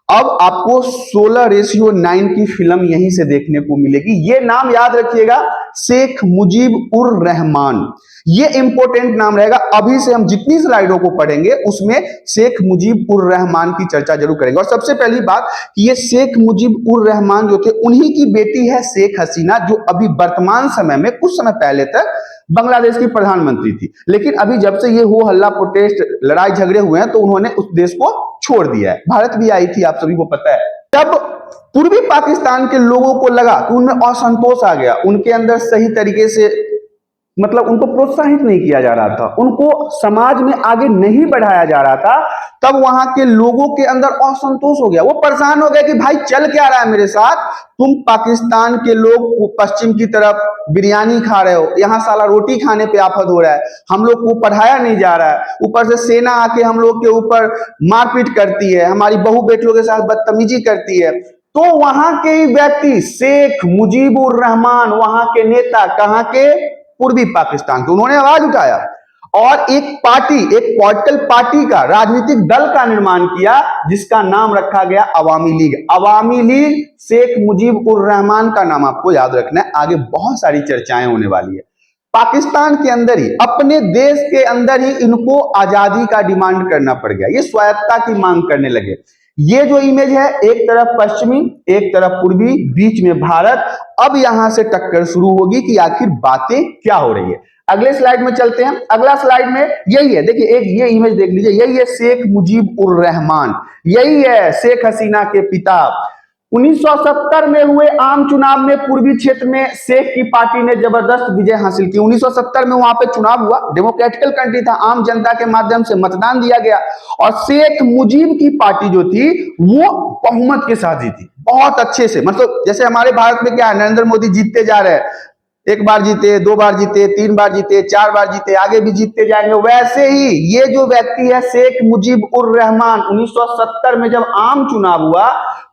अब आपको 16:9 की फिल्म यहीं से देखने को मिलेगी। ये नाम याद रखिएगा, शेख मुजीब उर रहमान, ये इंपॉर्टेंट नाम रहेगा। अभी से हम जितनी स्लाइडों को पढ़ेंगे उसमें शेख मुजीब उर रहमान की चर्चा जरूर करेंगे। और सबसे पहली बात कि ये शेख मुजीब उर रहमान जो थे, उन्हीं की बेटी है शेख हसीना, जो अभी वर्तमान समय में कुछ समय पहले तक बांग्लादेश की प्रधानमंत्री थी। लेकिन अभी जब से ये हो हल्ला, प्रोटेस्ट, लड़ाई झगड़े हुए हैं, तो उन्होंने उस देश को छोड़ दिया है। भारत भी आई थी, आप सभी को पता है। तब पूर्वी पाकिस्तान के लोगों को लगा कि उनमें असंतोष आ गया, उनके अंदर सही तरीके से, मतलब उनको प्रोत्साहित नहीं किया जा रहा था, उनको समाज में आगे नहीं बढ़ाया जा रहा था। तब वहां के लोगों के अंदर असंतोष हो गया, वो परेशान हो गए कि भाई चल क्या रहा है मेरे साथ। तुम पाकिस्तान के लोग पश्चिम की तरफ बिरयानी खा रहे हो, यहाँ साला रोटी खाने पे आफत हो रहा है, हम लोग को पढ़ाया नहीं जा रहा है, ऊपर से सेना आके हम लोग के ऊपर मारपीट करती है, हमारी बहू बेटियों के साथ बदतमीजी करती है। तो वहां के ही व्यक्ति शेख मुजीब उर रहमान, वहां के नेता, कहां के, पूर्वी पाकिस्तान के, उन्होंने आवाज उठाया और एक पार्टी, एक पॉलिटिकल पार्टी का, राजनीतिक दल का निर्माण किया, जिसका नाम रखा गया अवामी लीग। अवामी लीग, शेख मुजीब उर रहमान का नाम आपको याद रखना है, आगे बहुत सारी चर्चाएं होने वाली है। पाकिस्तान के अंदर ही, अपने देश के अंदर ही इनको आजादी का डिमांड करना पड़ गया, ये स्वायत्तता की मांग करने लगे। ये जो इमेज है, एक तरफ पश्चिमी, एक तरफ पूर्वी, बीच में भारत। अब यहां से टक्कर शुरू होगी कि आखिर बातें क्या हो रही है। अगले स्लाइड में चलते हैं। अगला स्लाइड में यही है, देखिए एक ये इमेज देख लीजिए, यही है शेख मुजीब उर रहमान, यही है शेख हसीना के पिता। 1970 में हुए आम चुनाव में पूर्वी क्षेत्र में शेख की पार्टी ने जबरदस्त विजय हासिल की। 1970 में वहां पे चुनाव हुआ, डेमोक्रेटिकल कंट्री था, आम जनता के माध्यम से मतदान दिया गया और शेख मुजीब की पार्टी जो थी वो बहुमत के साथ जीती, बहुत अच्छे से। मतलब जैसे हमारे भारत में क्या है, नरेंद्र मोदी जीतते जा रहे हैं, एक बार जीते, दो बार जीते, तीन बार जीते, चार बार जीते, आगे भी जीतते जाएंगे। वैसे ही ये जो व्यक्ति है शेख मुजीब उर रहमान, 1970 में जब आम चुनाव हुआ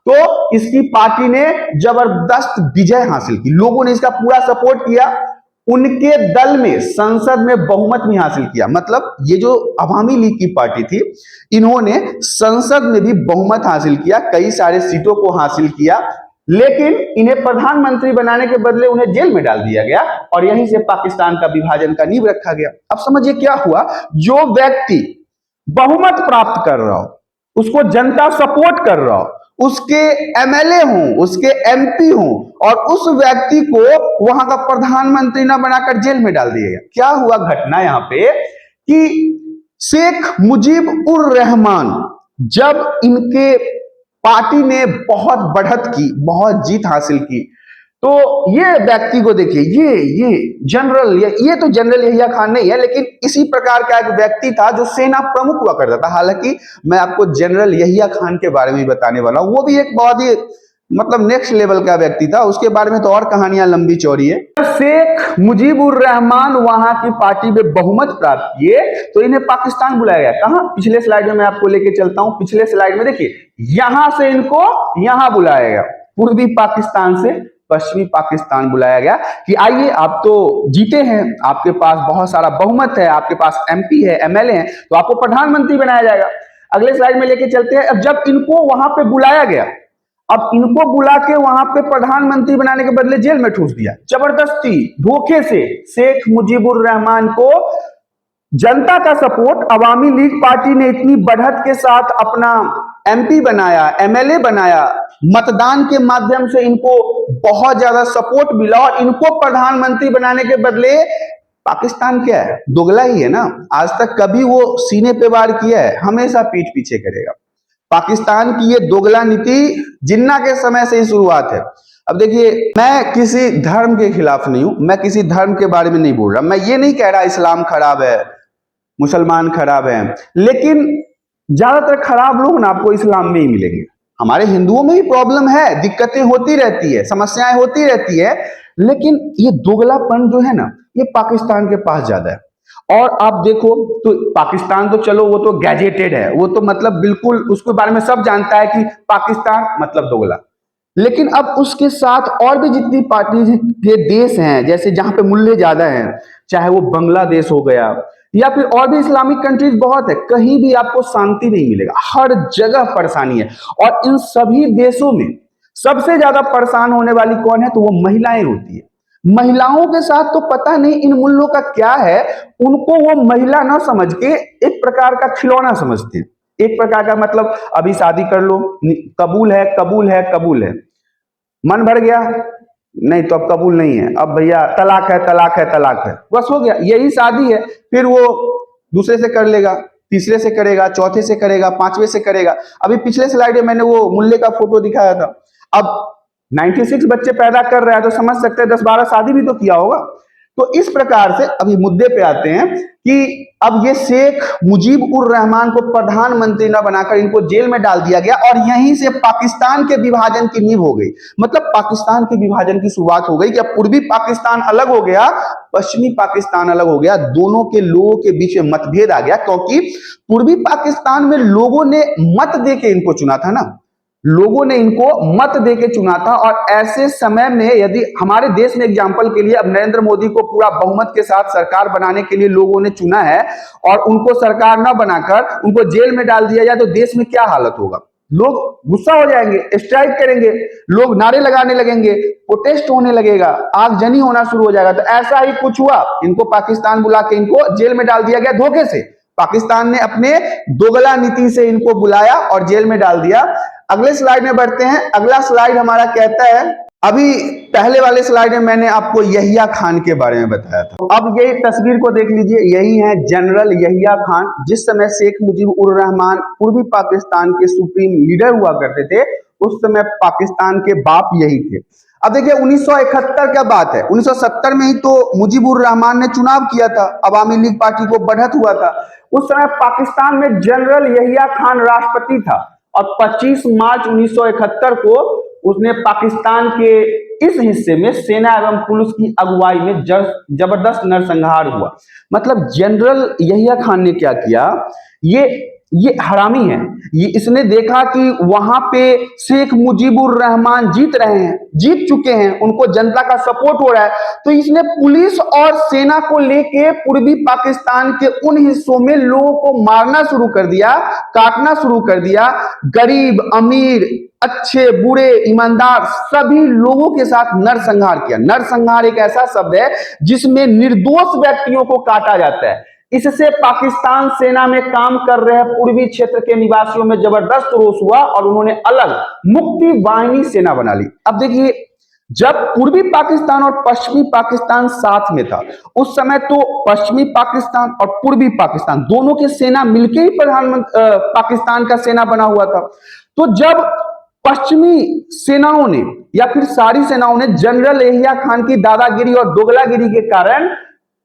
तो इसकी पार्टी ने जबरदस्त विजय हासिल की, लोगों ने इसका पूरा सपोर्ट किया, उनके दल में संसद में बहुमत भी हासिल किया। मतलब ये जो अवामी लीग की पार्टी थी, इन्होंने संसद में भी बहुमत हासिल किया, कई सारे सीटों को हासिल किया, लेकिन इन्हें प्रधानमंत्री बनाने के बदले उन्हें जेल में डाल दिया गया और यहीं से पाकिस्तान का विभाजन का नींव रखा गया। अब समझिए क्या हुआ, जो व्यक्ति बहुमत प्राप्त कर रहा हो, उसको जनता सपोर्ट कर रहा हो, उसके एमएलए हों, उसके एमपी हों, और उस व्यक्ति को वहां का प्रधानमंत्री ना बनाकर जेल में डाल दिया गया। क्या हुआ घटना यहां पे कि शेख मुजीब उर रहमान, जब इनके पार्टी ने बहुत बढ़त की, बहुत जीत हासिल की, तो ये व्यक्ति को देखिए, ये जनरल, ये तो जनरल यहिया खान नहीं है, लेकिन इसी प्रकार का एक व्यक्ति था जो सेना प्रमुख हुआ करता था। हालांकि मैं आपको जनरल यहिया खान के बारे में बताने वाला हूं, वो भी एक बहुत ही मतलब नेक्स्ट लेवल का व्यक्ति था, उसके बारे में तो और कहानियां लंबी चौड़ी है। शेख मुजीब उर रहमान वहां की पार्टी में बहुमत प्राप्त किए तो इन्हें पाकिस्तान बुलाया गया। कहां, पिछले स्लाइड में मैं आपको लेके चलता हूं। पिछले स्लाइड में देखिए, यहां से इनको यहां बुलाया गया, पूर्वी पाकिस्तान से पश्चिमी पाकिस्तान बुलाया गया कि आइए, आप तो जीते हैं, आपके पास बहुत सारा बहुमत है, आपके पास एमपी है, एमएलए है, तो आपको प्रधानमंत्री बनाया जाएगा। अगले स्लाइड में लेके चलते हैं। अब जब इनको वहां पे बुलाया गया, अब इनको बुला के वहां पे प्रधानमंत्री बनाने के बदले जेल में ठूस दिया, जबरदस्ती धोखे से शेख मुजीब उर रहमान को जनता का सपोर्ट, अवामी लीग पार्टी ने इतनी बढ़त के साथ अपना एमपी बनाया, एमएलए बनाया, मतदान के माध्यम से इनको बहुत ज्यादा सपोर्ट मिला और इनको प्रधानमंत्री बनाने के बदले पाकिस्तान क्या है, दोगला ही है ना। आज तक कभी वो सीने पे वार किया है, हमेशा पीठ पीछे करेगा। पाकिस्तान की ये दोगला नीति जिन्ना के समय से ही शुरुआत है। अब देखिए, मैं किसी धर्म के खिलाफ नहीं हूं, मैं किसी धर्म के बारे में नहीं बोल रहा, मैं ये नहीं कह रहा इस्लाम खराब है, मुसलमान खराब है, लेकिन ज्यादातर खराब लोग ना आपको इस्लाम में ही मिलेंगे। हमारे हिंदुओं में भी प्रॉब्लम है, दिक्कतें होती रहती है, समस्याएं होती रहती है, लेकिन ये दोगलापन जो है ना, ये पाकिस्तान के पास ज्यादा है। और आप देखो तो पाकिस्तान तो चलो वो तो गैजेटेड है, वो तो मतलब बिल्कुल उसके बारे में सब जानता है कि पाकिस्तान मतलब दोगला। लेकिन अब उसके साथ और भी जितनी पार्टी के देश हैं, जैसे जहां पे मुल्ले ज्यादा हैं, चाहे वो बांग्लादेश हो गया या फिर और भी इस्लामिक कंट्रीज बहुत है, कहीं भी आपको शांति नहीं मिलेगा, हर जगह परेशानी है। और इन सभी देशों में सबसे ज्यादा परेशान होने वाली कौन है, तो वो महिलाएं होती है। महिलाओं के साथ तो पता नहीं इन मुल्लों का क्या है, उनको वो महिला ना समझ के एक प्रकार का खिलौना समझते हैं। एक प्रकार का मतलब अभी शादी कर लो, कबूल है कबूल है कबूल है, मन भर गया नहीं तो अब कबूल नहीं है, अब भैया तलाक है तलाक है तलाक है, बस हो गया, यही शादी है। फिर वो दूसरे से कर लेगा, तीसरे से करेगा, चौथे से करेगा, पांचवे से करेगा। अभी पिछले स्लाइड में मैंने वो मुल्ले का फोटो दिखाया था। अब 96 बच्चे पैदा कर रहा है तो समझ सकते हैं 10-12 शादी भी तो किया होगा। तो इस प्रकार से अभी मुद्दे पे आते हैं कि अब ये शेख मुजीब उर रहमान को प्रधानमंत्री न बनाकर इनको जेल में डाल दिया गया और यहीं से पाकिस्तान के विभाजन की नींव हो गई। मतलब पाकिस्तान के विभाजन की शुरुआत हो गई कि अब पूर्वी पाकिस्तान अलग हो गया, पश्चिमी पाकिस्तान अलग हो गया, दोनों के लोगों के बीच में मतभेद आ गया, क्योंकि पूर्वी पाकिस्तान में लोगों ने मत दे के इनको चुना था ना, लोगों ने इनको मत देके चुना था। और ऐसे समय में यदि हमारे देश में एग्जांपल के लिए अब नरेंद्र मोदी को पूरा बहुमत के साथ सरकार बनाने के लिए लोगों ने चुना है और उनको सरकार न बनाकर उनको जेल में डाल दिया जाए तो देश में क्या हालत होगा। लोग गुस्सा हो जाएंगे, स्ट्राइक करेंगे, लोग नारे लगाने लगेंगे, प्रोटेस्ट होने लगेगा, आगजनी होना शुरू हो जाएगा। तो ऐसा ही कुछ हुआ, इनको पाकिस्तान बुला के इनको जेल में डाल दिया गया धोखे से। पाकिस्तान ने अपने दोगला नीति से इनको बुलाया और जेल में डाल दिया। अगले स्लाइड में बढ़ते हैं। अगला स्लाइड हमारा कहता है, अभी पहले वाले स्लाइड में मैंने आपको यहिया खान के बारे में बताया था। अब ये तस्वीर को देख लीजिए, यही है जनरल यहिया खान। जिस समय शेख मुजीब उर रहमान पूर्वी पाकिस्तान के सुप्रीम लीडर हुआ करते थे, उस समय पाकिस्तान के बाप यही थे। अब देखिए 1971 का बात है, 1970 में ही तो मुजीबुर रहमान ने चुनाव किया था, अवामी लीग पार्टी को बढ़त हुआ था। उस समय पाकिस्तान में जनरल यहिया खान राष्ट्रपति था और 25 मार्च 1971 को उसने पाकिस्तान के इस हिस्से में सेना एवं पुलिस की अगुवाई में जबरदस्त नरसंहार हुआ। मतलब जनरल यहिया खान ने क्या किया, ये हरामी है, ये इसने देखा कि वहां पे शेख मुजीबुर रहमान जीत रहे हैं, जीत चुके हैं, उनको जनता का सपोर्ट हो रहा है, तो इसने पुलिस और सेना को लेके पूर्वी पाकिस्तान के उन हिस्सों में लोगों को मारना शुरू कर दिया, काटना शुरू कर दिया। गरीब अमीर, अच्छे बुरे ईमानदार सभी लोगों के साथ नरसंहार किया। नरसंहार एक ऐसा शब्द है जिसमें निर्दोष व्यक्तियों को काटा जाता है। इससे पाकिस्तान सेना में काम कर रहे पूर्वी क्षेत्र के निवासियों में जबरदस्त रोष हुआ और उन्होंने अलग मुक्ति वाहिनी सेना बना ली। अब देखिए, जब पूर्वी पाकिस्तान और पश्चिमी पाकिस्तान साथ में था, उस समय तो पश्चिमी पाकिस्तान और पूर्वी पाकिस्तान दोनों के सेना मिलकर ही प्रधानमंत्री पाकिस्तान का सेना बना हुआ था। तो जब पश्चिमी सेनाओं ने या फिर सारी सेनाओं ने जनरल यहिया खान की दादागिरी और दोगलागिरी के कारण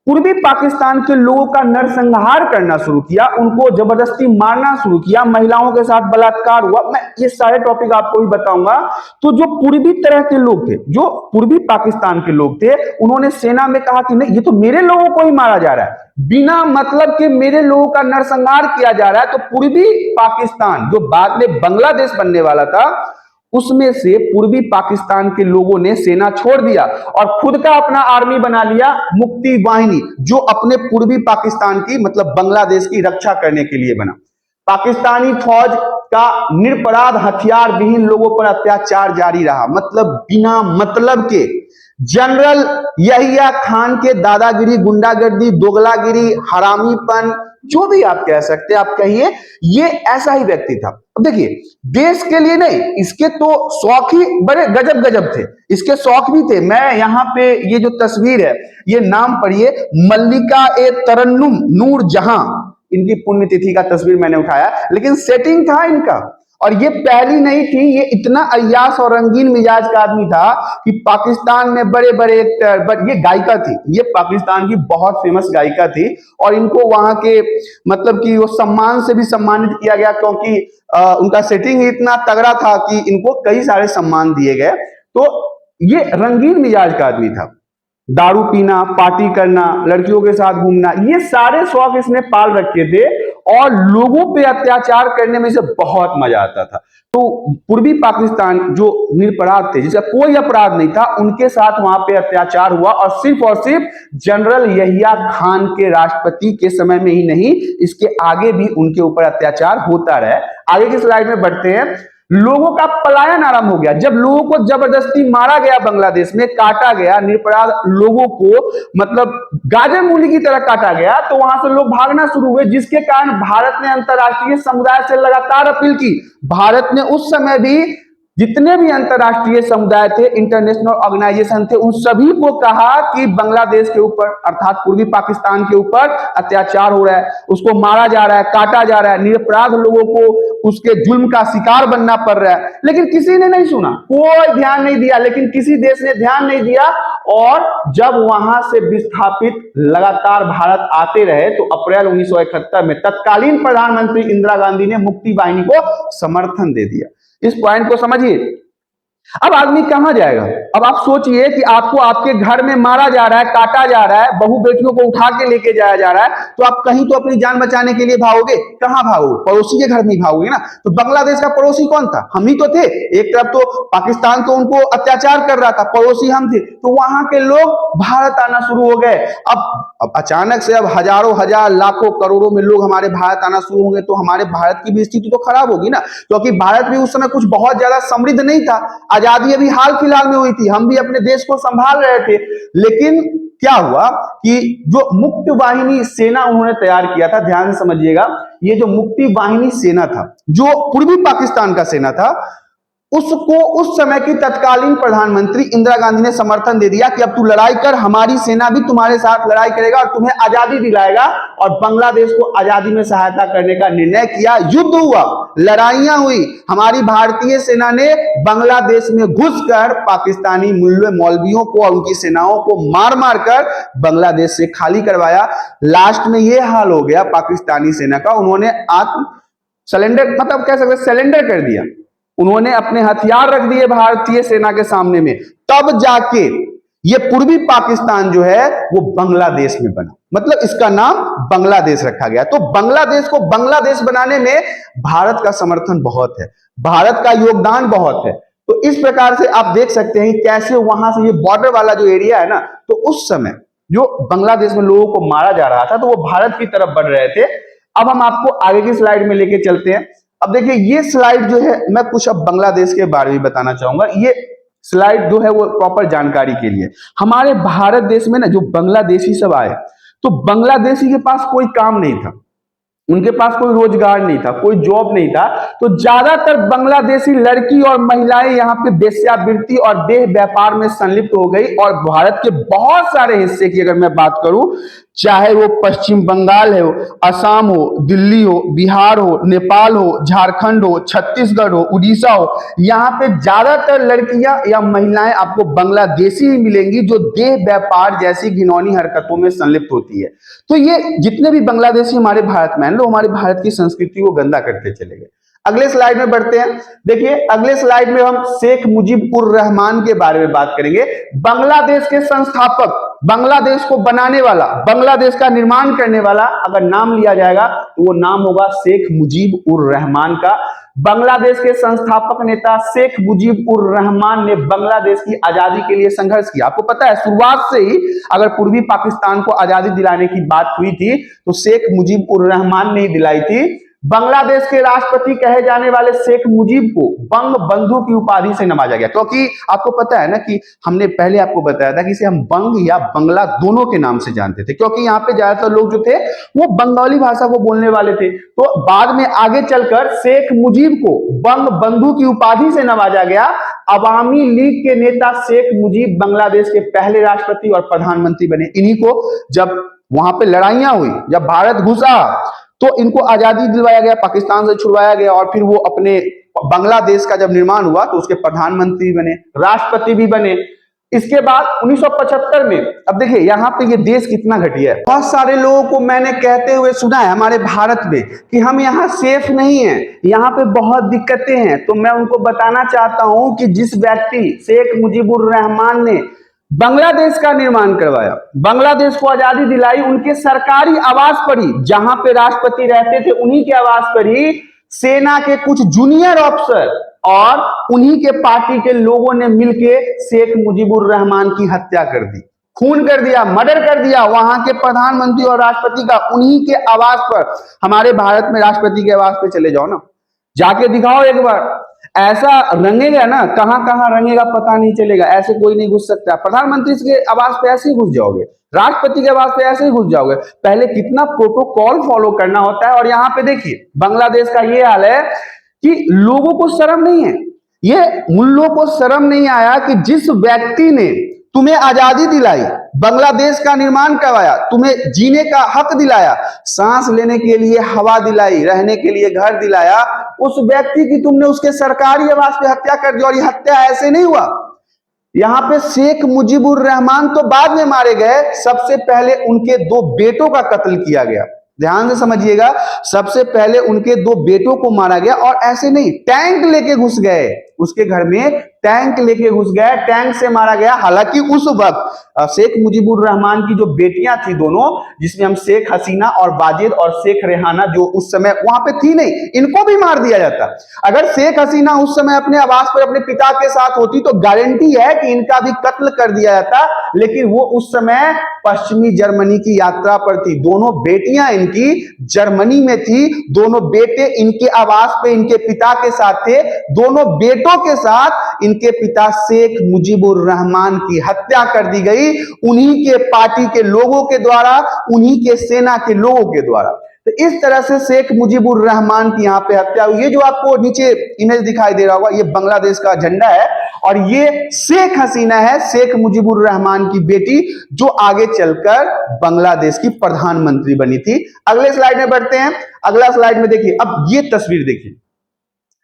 पूर्वी पाकिस्तान के लोगों का नरसंहार करना शुरू किया, उनको जबरदस्ती मारना शुरू किया, महिलाओं के साथ बलात्कार हुआ, मैं ये सारे टॉपिक आपको भी बताऊंगा। तो जो पूर्वी तरह के लोग थे, जो पूर्वी पाकिस्तान के लोग थे, उन्होंने सेना में कहा कि नहीं, ये तो मेरे लोगों को ही मारा जा रहा है, बिना मतलब के मेरे लोगों का नरसंहार किया जा रहा है। तो पूर्वी पाकिस्तान जो बाद में बांग्लादेश बनने वाला था, उसमें से पूर्वी पाकिस्तान के लोगों ने सेना छोड़ दिया और खुद का अपना आर्मी बना लिया, मुक्ति वाहिनी, जो अपने पूर्वी पाकिस्तान की मतलब बांग्लादेश की रक्षा करने के लिए बना। पाकिस्तानी फौज का निरपराध हथियार विहीन लोगों पर अत्याचार जारी रहा। मतलब बिना मतलब के जनरल यहिया खान के दादागिरी, गुंडागर्दी, दोगलागिरी, हरामीपन, जो भी आप कह सकते हैं आप कहिए, ये ऐसा ही व्यक्ति था। अब देखिए, देश के लिए नहीं, इसके तो शौक ही बड़े गजब गजब थे, इसके शौक भी थे। मैं यहाँ पे ये जो तस्वीर है, ये नाम पढ़िए, मल्लिका ए तरन्नुम नूर जहां, इनकी पुण्यतिथि का तस्वीर मैंने उठाया, लेकिन सेटिंग था इनका। और ये पहली नहीं थी, ये इतना अय्याश और रंगीन मिजाज का आदमी था कि पाकिस्तान में बड़े बड़े एक्टर, ये गायिका थी, ये पाकिस्तान की बहुत फेमस गायिका थी, और इनको वहां के मतलब कि वो सम्मान से भी सम्मानित किया गया, क्योंकि उनका सेटिंग ही इतना तगड़ा था कि इनको कई सारे सम्मान दिए गए। तो ये रंगीन मिजाज का आदमी था। दारू पीना, पार्टी करना, लड़कियों के साथ घूमना, ये सारे शौक इसने पाल रखे थे, और लोगों पे अत्याचार करने में से बहुत मजा आता था। तो पूर्वी पाकिस्तान जो निरपराध थे, जिसका कोई अपराध नहीं था, उनके साथ वहां पे अत्याचार हुआ, और सिर्फ जनरल यहिया खान के राष्ट्रपति के समय में ही नहीं, इसके आगे भी उनके ऊपर अत्याचार होता रहा। आगे की स्लाइड में बढ़ते हैं। लोगों का पलायन आरंभ हो गया। जब लोगों को जबरदस्ती मारा गया, बांग्लादेश में काटा गया, निरपराध लोगों को मतलब गाजर मूली की तरह काटा गया, तो वहां से लोग भागना शुरू हुए, जिसके कारण भारत ने अंतरराष्ट्रीय समुदाय से लगातार अपील की। भारत ने उस समय भी जितने भी अंतरराष्ट्रीय समुदाय थे, इंटरनेशनल ऑर्गेनाइजेशन थे, उन सभी को कहा कि बांग्लादेश के ऊपर अर्थात पूर्वी पाकिस्तान के ऊपर अत्याचार हो रहा है, उसको मारा जा रहा है, काटा जा रहा है, निरपराध लोगों को उसके जुल्म का शिकार बनना पड़ रहा है। लेकिन किसी ने नहीं सुना, कोई ध्यान नहीं दिया, लेकिन किसी देश ने ध्यान नहीं दिया। और जब वहां से विस्थापित लगातार भारत आते रहे, तो अप्रैल 1971 में तत्कालीन प्रधानमंत्री इंदिरा गांधी ने मुक्ति वाहिनी को समर्थन दे दिया। इस पॉइंट को समझिए। अब आदमी कहां जाएगा? अब आप सोचिए कि आपको आपके घर में मारा जा रहा है, काटा जा रहा है, बहू बेटियों को उठा के लेके जाया जा रहा है, तो आप कहीं तो अपनी जान बचाने के लिए भागोगे। कहां भागोगे? पड़ोसी के घर में ही भागोगे ना। तो बांग्लादेश का पड़ोसी कौन था? हम ही तो थे। एक तरफ तो पाकिस्तान तो उनको अत्याचार कर रहा था, पड़ोसी हम थे, तो वहां के लोग भारत आना शुरू हो गए। अब अचानक से अब हजारों हजार लाखों करोड़ों में लोग हमारे भारत आना शुरू होंगे, तो हमारे भारत की भी स्थिति तो खराब होगी ना, क्योंकि भारत भी उस समय कुछ बहुत ज्यादा समृद्ध नहीं था। आजादी अभी हाल फिलहाल में हुई थी, हम भी अपने देश को संभाल रहे थे। लेकिन क्या हुआ कि जो मुक्ति वाहिनी सेना उन्होंने तैयार किया था, ध्यान से समझिएगा, ये जो मुक्ति वाहिनी सेना था, जो पूर्वी पाकिस्तान का सेना था, उसको उस समय की तत्कालीन प्रधानमंत्री इंदिरा गांधी ने समर्थन दे दिया कि अब तू लड़ाई कर, हमारी सेना भी तुम्हारे साथ लड़ाई करेगा और तुम्हें आजादी दिलाएगा। और बांग्लादेश को आजादी में सहायता करने का निर्णय किया। युद्ध हुआ, लड़ाइयां हुई, हमारी भारतीय सेना ने बांग्लादेश में घुसकर पाकिस्तानी मौलवियों को और उनकी सेनाओं को मार मार कर बांग्लादेश से खाली करवाया। लास्ट में यह हाल हो गया पाकिस्तानी सेना का, उन्होंने आत्म सरेंडर, मतलब कह सकते सरेंडर कर दिया, उन्होंने अपने हथियार रख दिए भारतीय सेना के सामने में। तब जाके ये पूर्वी पाकिस्तान जो है वो बांग्लादेश में बना, मतलब इसका नाम बांग्लादेश रखा गया। तो बांग्लादेश को बांग्लादेश बनाने में भारत का समर्थन बहुत है, भारत का योगदान बहुत है। तो इस प्रकार से आप देख सकते हैं कैसे वहां से ये बॉर्डर वाला जो एरिया है ना, तो उस समय जो बांग्लादेश में लोगों को मारा जा रहा था, तो वो भारत की तरफ बढ़ रहे थे। अब हम आपको आगे की स्लाइड में लेके चलते हैं। अब देखिए, ये स्लाइड जो है, मैं कुछ अब बांग्लादेश के बारे में बताना चाहूंगा। ये स्लाइड जो है वो प्रॉपर जानकारी के लिए। हमारे भारत देश में ना जो बांग्लादेशी सब आए, तो बांग्लादेशी के पास कोई काम नहीं था, उनके पास कोई रोजगार नहीं था, कोई जॉब नहीं था। तो ज्यादातर बांग्लादेशी लड़की और महिलाएं यहाँ पे वेश्यावृत्ति और देह व्यापार में संलिप्त हो गई। और भारत के बहुत सारे हिस्से की अगर मैं बात करूं, चाहे वो पश्चिम बंगाल हो, असम हो, दिल्ली हो, बिहार हो, नेपाल हो, झारखंड हो, छत्तीसगढ़ हो, उड़ीसा हो, यहाँ पे ज्यादातर लड़कियां या महिलाएं आपको बांग्लादेशी ही मिलेंगी जो देह व्यापार जैसी घिनौनी हरकतों में संलिप्त होती है। तो ये जितने भी बांग्लादेशी हमारे भारत में हैं, लोग हमारे भारत की संस्कृति को गंदा करते चले गए। अगले स्लाइड में बढ़ते हैं। देखिए, अगले स्लाइड में हम शेख मुजीब उर रहमान के बारे में बात करेंगे। बांग्लादेश के संस्थापक, बांग्लादेश को बनाने वाला, बांग्लादेश का निर्माण करने वाला अगर नाम लिया जाएगा तो वो नाम होगा शेख मुजीब उर रहमान का। बांग्लादेश के संस्थापक नेता शेख मुजीब उर रहमान ने बांग्लादेश की आजादी के लिए संघर्ष किया। आपको पता है, शुरुआत से ही अगर पूर्वी पाकिस्तान को आजादी दिलाने की बात हुई थी तो शेख मुजीब उर रहमान ने दिलाई थी। बांग्लादेश के राष्ट्रपति कहे जाने वाले शेख मुजीब को बंग बंधु की उपाधि से नवाजा गया, क्योंकि आपको पता है ना कि हमने पहले आपको बताया था कि इसे हम बंग या बंगला दोनों के नाम से जानते थे, क्योंकि यहाँ पे ज्यादातर लोग जो थे वो बंगाली भाषा को बोलने वाले थे। तो बाद में आगे चलकर शेख मुजीब को बंग बंधु की उपाधि से नवाजा गया। अवामी लीग के नेता शेख मुजीब बांग्लादेश के पहले राष्ट्रपति और प्रधानमंत्री बने। इन्हीं को जब वहां पे लड़ाइयां हुई, जब भारत घुसा, तो इनको आजादी दिलवाया गया, पाकिस्तान से छुड़वाया गया, और फिर वो अपने बांग्लादेश का जब निर्माण हुआ तो उसके प्रधानमंत्री बने, राष्ट्रपति भी बने। इसके बाद 1975 में, अब देखिए यहाँ पे ये देश कितना घटिया है। बहुत सारे लोगों को मैंने कहते हुए सुना है हमारे भारत में कि हम यहाँ सेफ नहीं है, यहाँ पे बहुत दिक्कतें हैं। तो मैं उनको बताना चाहता हूं कि जिस व्यक्ति शेख मुजीबुर रहमान ने बांग्लादेश का निर्माण करवाया, बांग्लादेश को आजादी दिलाई, उनके सरकारी आवास पर ही, जहां पे राष्ट्रपति रहते थे उन्हीं के आवास पर ही सेना के कुछ जूनियर ऑफिसर और उन्हीं के पार्टी के लोगों ने मिलकर शेख मुजीबुर रहमान की हत्या कर दी, खून कर दिया, मर्डर कर दिया वहां के प्रधानमंत्री और राष्ट्रपति का। उन्हीं के आवास पर, हमारे भारत में राष्ट्रपति के आवास पे चले जाओ ना, जाके दिखाओ एक बार, ऐसा रंगेगा ना, कहां कहां रंगेगा पता नहीं चलेगा, ऐसे कोई नहीं घुस सकता। प्रधानमंत्री के आवास पे ऐसे ही घुस जाओगे, राष्ट्रपति के आवास पे ऐसे ही घुस जाओगे, पहले कितना प्रोटोकॉल फॉलो करना होता है। और यहाँ पे देखिए बांग्लादेश का ये हाल है कि लोगों को शर्म नहीं है, ये मुल्लों को शर्म नहीं आया कि जिस व्यक्ति ने तुम्हें आजादी दिलाई, बांग्लादेश का निर्माण करवाया, तुम्हें जीने का हक दिलाया, सांस लेने के लिए हवा दिलाई, रहने के लिए घर दिलाया, उस व्यक्ति की तुमने उसके सरकारी आवास पे हत्या कर दी। और ये हत्या ऐसे नहीं हुआ, यहाँ पे शेख मुजीबुर रहमान तो बाद में मारे गए, सबसे पहले उनके 2 बेटों का कत्ल किया गया। ध्यान से समझिएगा, सबसे पहले उनके 2 बेटों को मारा गया, और ऐसे नहीं, टैंक लेके घुस गए उसके घर में, टैंक लेके घुस गए, टैंक से मारा गया। हालांकि उस वक्त शेख मुजीबुर रहमान की जो बेटियां थी दोनों, जिसमें हम शेख हसीना और बाजिद और शेख रेहाना, जो उस समय वहां पे थी नहीं, इनको भी मार दिया जाता। अगर शेख हसीना उस समय अपने आवास पर अपने पिता के साथ होती तो गारंटी है कि इनका भी कत्ल कर दिया जाता, लेकिन वो उस समय पश्चिमी जर्मनी की यात्रा पर थी। दोनों बेटियां इनकी जर्मनी में थी, दोनों बेटे इनके आवास पे इनके पिता के साथ थे। दोनों बेटों के साथ इनके पिता शेख मुजीबुर रहमान की हत्या कर दी गई, उन्हीं के पार्टी के लोगों के द्वारा, उन्हीं के सेना के लोगों के द्वारा। तो इस तरह से शेख मुजीबुर रहमान की यहाँ पे हत्या हुई। ये जो आपको नीचे इमेज दिखाई दे रहा होगा, ये बांग्लादेश का झंडा है, और ये शेख हसीना है, शेख मुजीबुर रहमान की बेटी, जो आगे चलकर बांग्लादेश की प्रधानमंत्री बनी थी। अगले स्लाइड में बढ़ते हैं। अगला स्लाइड में देखिए, अब ये तस्वीर देखिए,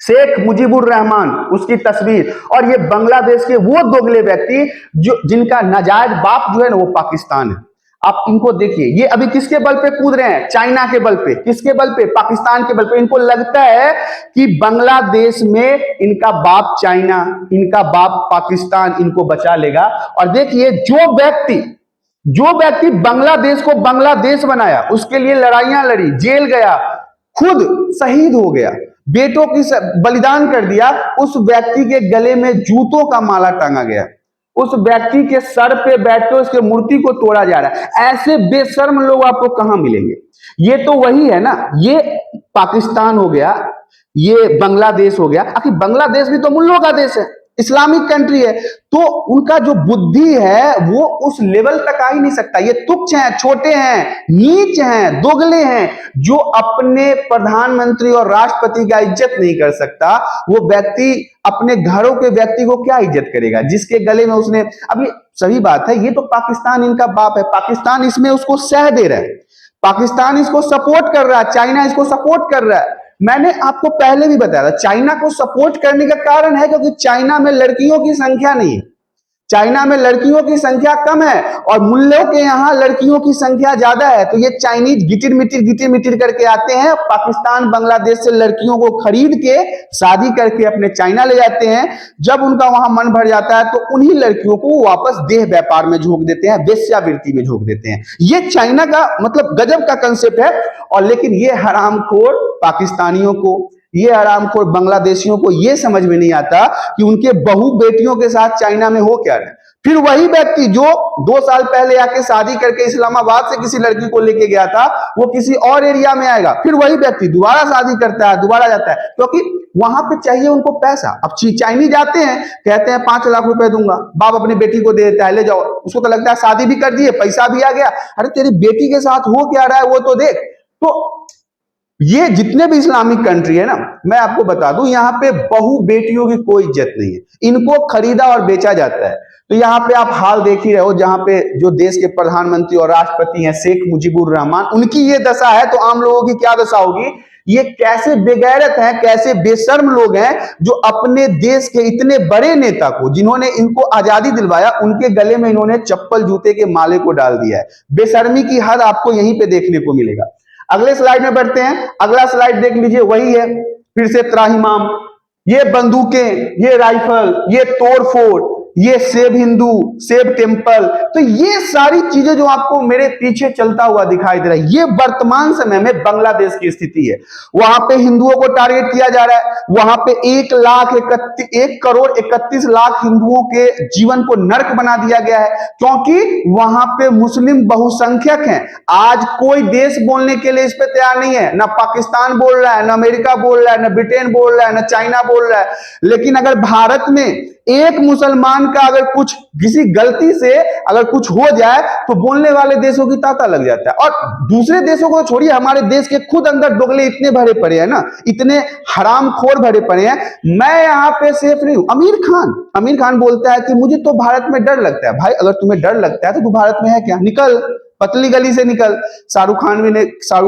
शेख मुजीबुर रहमान, उसकी तस्वीर, और ये बांग्लादेश के वो दोगले व्यक्ति जो जिनका नाजायज बाप जो है ना वो पाकिस्तान है। आप इनको देखिए, ये अभी किसके बल पे कूद रहे हैं? चाइना के बल पे। किसके बल पे? पाकिस्तान के बल पे। इनको लगता है कि बांग्लादेश में इनका बाप चाइना, इनका बाप पाकिस्तान इनको बचा लेगा। और देखिए, जो व्यक्ति बांग्लादेश को बांग्लादेश बनाया, उसके लिए लड़ाइयां लड़ी, जेल गया, खुद शहीद हो गया, बेटों की बलिदान कर दिया, उस व्यक्ति के गले में जूतों का माला टांगा गया, उस व्यक्ति के सर पे बैठकर उसके मूर्ति को तोड़ा जा रहा है। ऐसे बेशर्म लोग आपको कहां मिलेंगे? ये तो वही है ना, ये पाकिस्तान हो गया, ये बांग्लादेश हो गया। आखिर बांग्लादेश भी तो मुल्लों का देश है, इस्लामिक कंट्री है, तो उनका जो बुद्धि है वो उस लेवल तक आ ही नहीं सकता। ये तुच्छ हैं, छोटे हैं, नीच हैं, दोगले हैं, जो अपने प्रधानमंत्री और राष्ट्रपति का इज्जत नहीं कर सकता। वो व्यक्ति अपने घरों के व्यक्ति को क्या इज्जत करेगा, जिसके गले में उसने, अभी सही बात है, ये तो पाकिस्तान इनका बाप है, पाकिस्तान इसमें उसको सह दे रहा है, पाकिस्तान इसको सपोर्ट कर रहा है, चाइना इसको सपोर्ट कर रहा है। मैंने आपको पहले भी बताया था, चाइना को सपोर्ट करने का कारण है क्योंकि चाइना में लड़कियों की संख्या नहीं है, चाइना में लड़कियों की संख्या कम है, और मुल्लों के यहाँ लड़कियों की संख्या ज्यादा है। तो ये चाइनीज गिटिर मिटिर करके आते हैं, पाकिस्तान बांग्लादेश से लड़कियों को खरीद के शादी करके अपने चाइना ले जाते हैं। जब उनका वहां मन भर जाता है तो उन्हीं लड़कियों को वापस देह व्यापार में झोंक देते हैं, वेश्यावृत्ति में झोंक देते हैं। ये चाइना का मतलब गजब का कंसेप्ट है। और लेकिन ये हरामखोर पाकिस्तानियों को, ये हरामखोर बांग्लादेशियों को ये समझ में नहीं आता कि उनके बहू बेटियों के साथ चाइना में हो क्या रहे। फिर वही व्यक्ति जो 2 साल पहले आके शादी करके इस्लामाबाद से किसी लड़की को लेके गया था, वो किसी और एरिया में आएगा, फिर वही व्यक्ति दोबारा शादी करता है, दोबारा जाता है, क्योंकि वहां पे चाहिए उनको पैसा। अब चाइनीज जाते हैं, कहते हैं 5 लाख रुपए दूंगा, बाप अपनी बेटी को दे देता है, ले जाओ। उसको तो लगता है शादी भी कर दिए, पैसा भी आ गया, अरे तेरी बेटी के साथ हो क्या रहा है वो तो देख। तो ये जितने भी इस्लामिक कंट्री है ना, मैं आपको बता दूं, यहाँ पे बहू बेटियों की कोई इज्जत नहीं है, इनको खरीदा और बेचा जाता है। तो यहाँ पे आप हाल देख ही रहे हो, जहां पे जो देश के प्रधानमंत्री और राष्ट्रपति हैं शेख मुजीबुर रहमान, उनकी ये दशा है, तो आम लोगों की क्या दशा होगी। ये कैसे बेगैरत हैं, कैसे बेशर्म लोग हैं, जो अपने देश के इतने बड़े नेता को, जिन्होंने इनको आजादी दिलवाया, उनके गले में इन्होंने चप्पल जूते के माले को डाल दिया है। बेशर्मी की हद आपको यहीं पे देखने को मिलेगा। अगले स्लाइड में बढ़ते हैं। अगला स्लाइड देख लीजिए, वही है फिर से त्राहिमाम। ये बंदूकें, ये राइफल, ये तोड़फोड़, ये सेव हिंदू, सेव टेम्पल, तो ये सारी चीजें जो आपको मेरे पीछे चलता हुआ दिखाई दे रहा है, ये वर्तमान समय में बांग्लादेश की स्थिति है। वहां पे हिंदुओं को टारगेट किया जा रहा है, वहां पे 1,31,00,000 हिंदुओं के जीवन को नर्क बना दिया गया है, क्योंकि वहां पे मुस्लिम बहुसंख्यक हैं। आज कोई देश बोलने के लिए इस पे तैयार नहीं है, ना पाकिस्तान बोल रहा है, ना अमेरिका बोल रहा है, ना ब्रिटेन बोल रहा है, ना चाइना बोल रहा है। लेकिन अगर भारत में एक मुसलमान का अगर कुछ किसी गलती से अगर कुछ हो जाए, तो बोलने वाले देशों की तांता लग जाता है। और दूसरे देशों को छोड़िए, हमारे देश के खुद अंदर दोगले इतने भरे पड़े हैं ना, इतने हरामखोर भरे पड़े हैं। मैं यहाँ पे सेफ नहीं हूं। आमिर खान बोलता है कि मुझे तो भारत में डर लगता है। भाई अगर तुम्हें डर लगता है तो तू भारत में है क्या, निकल, पतली गली से निकल। शाहरुख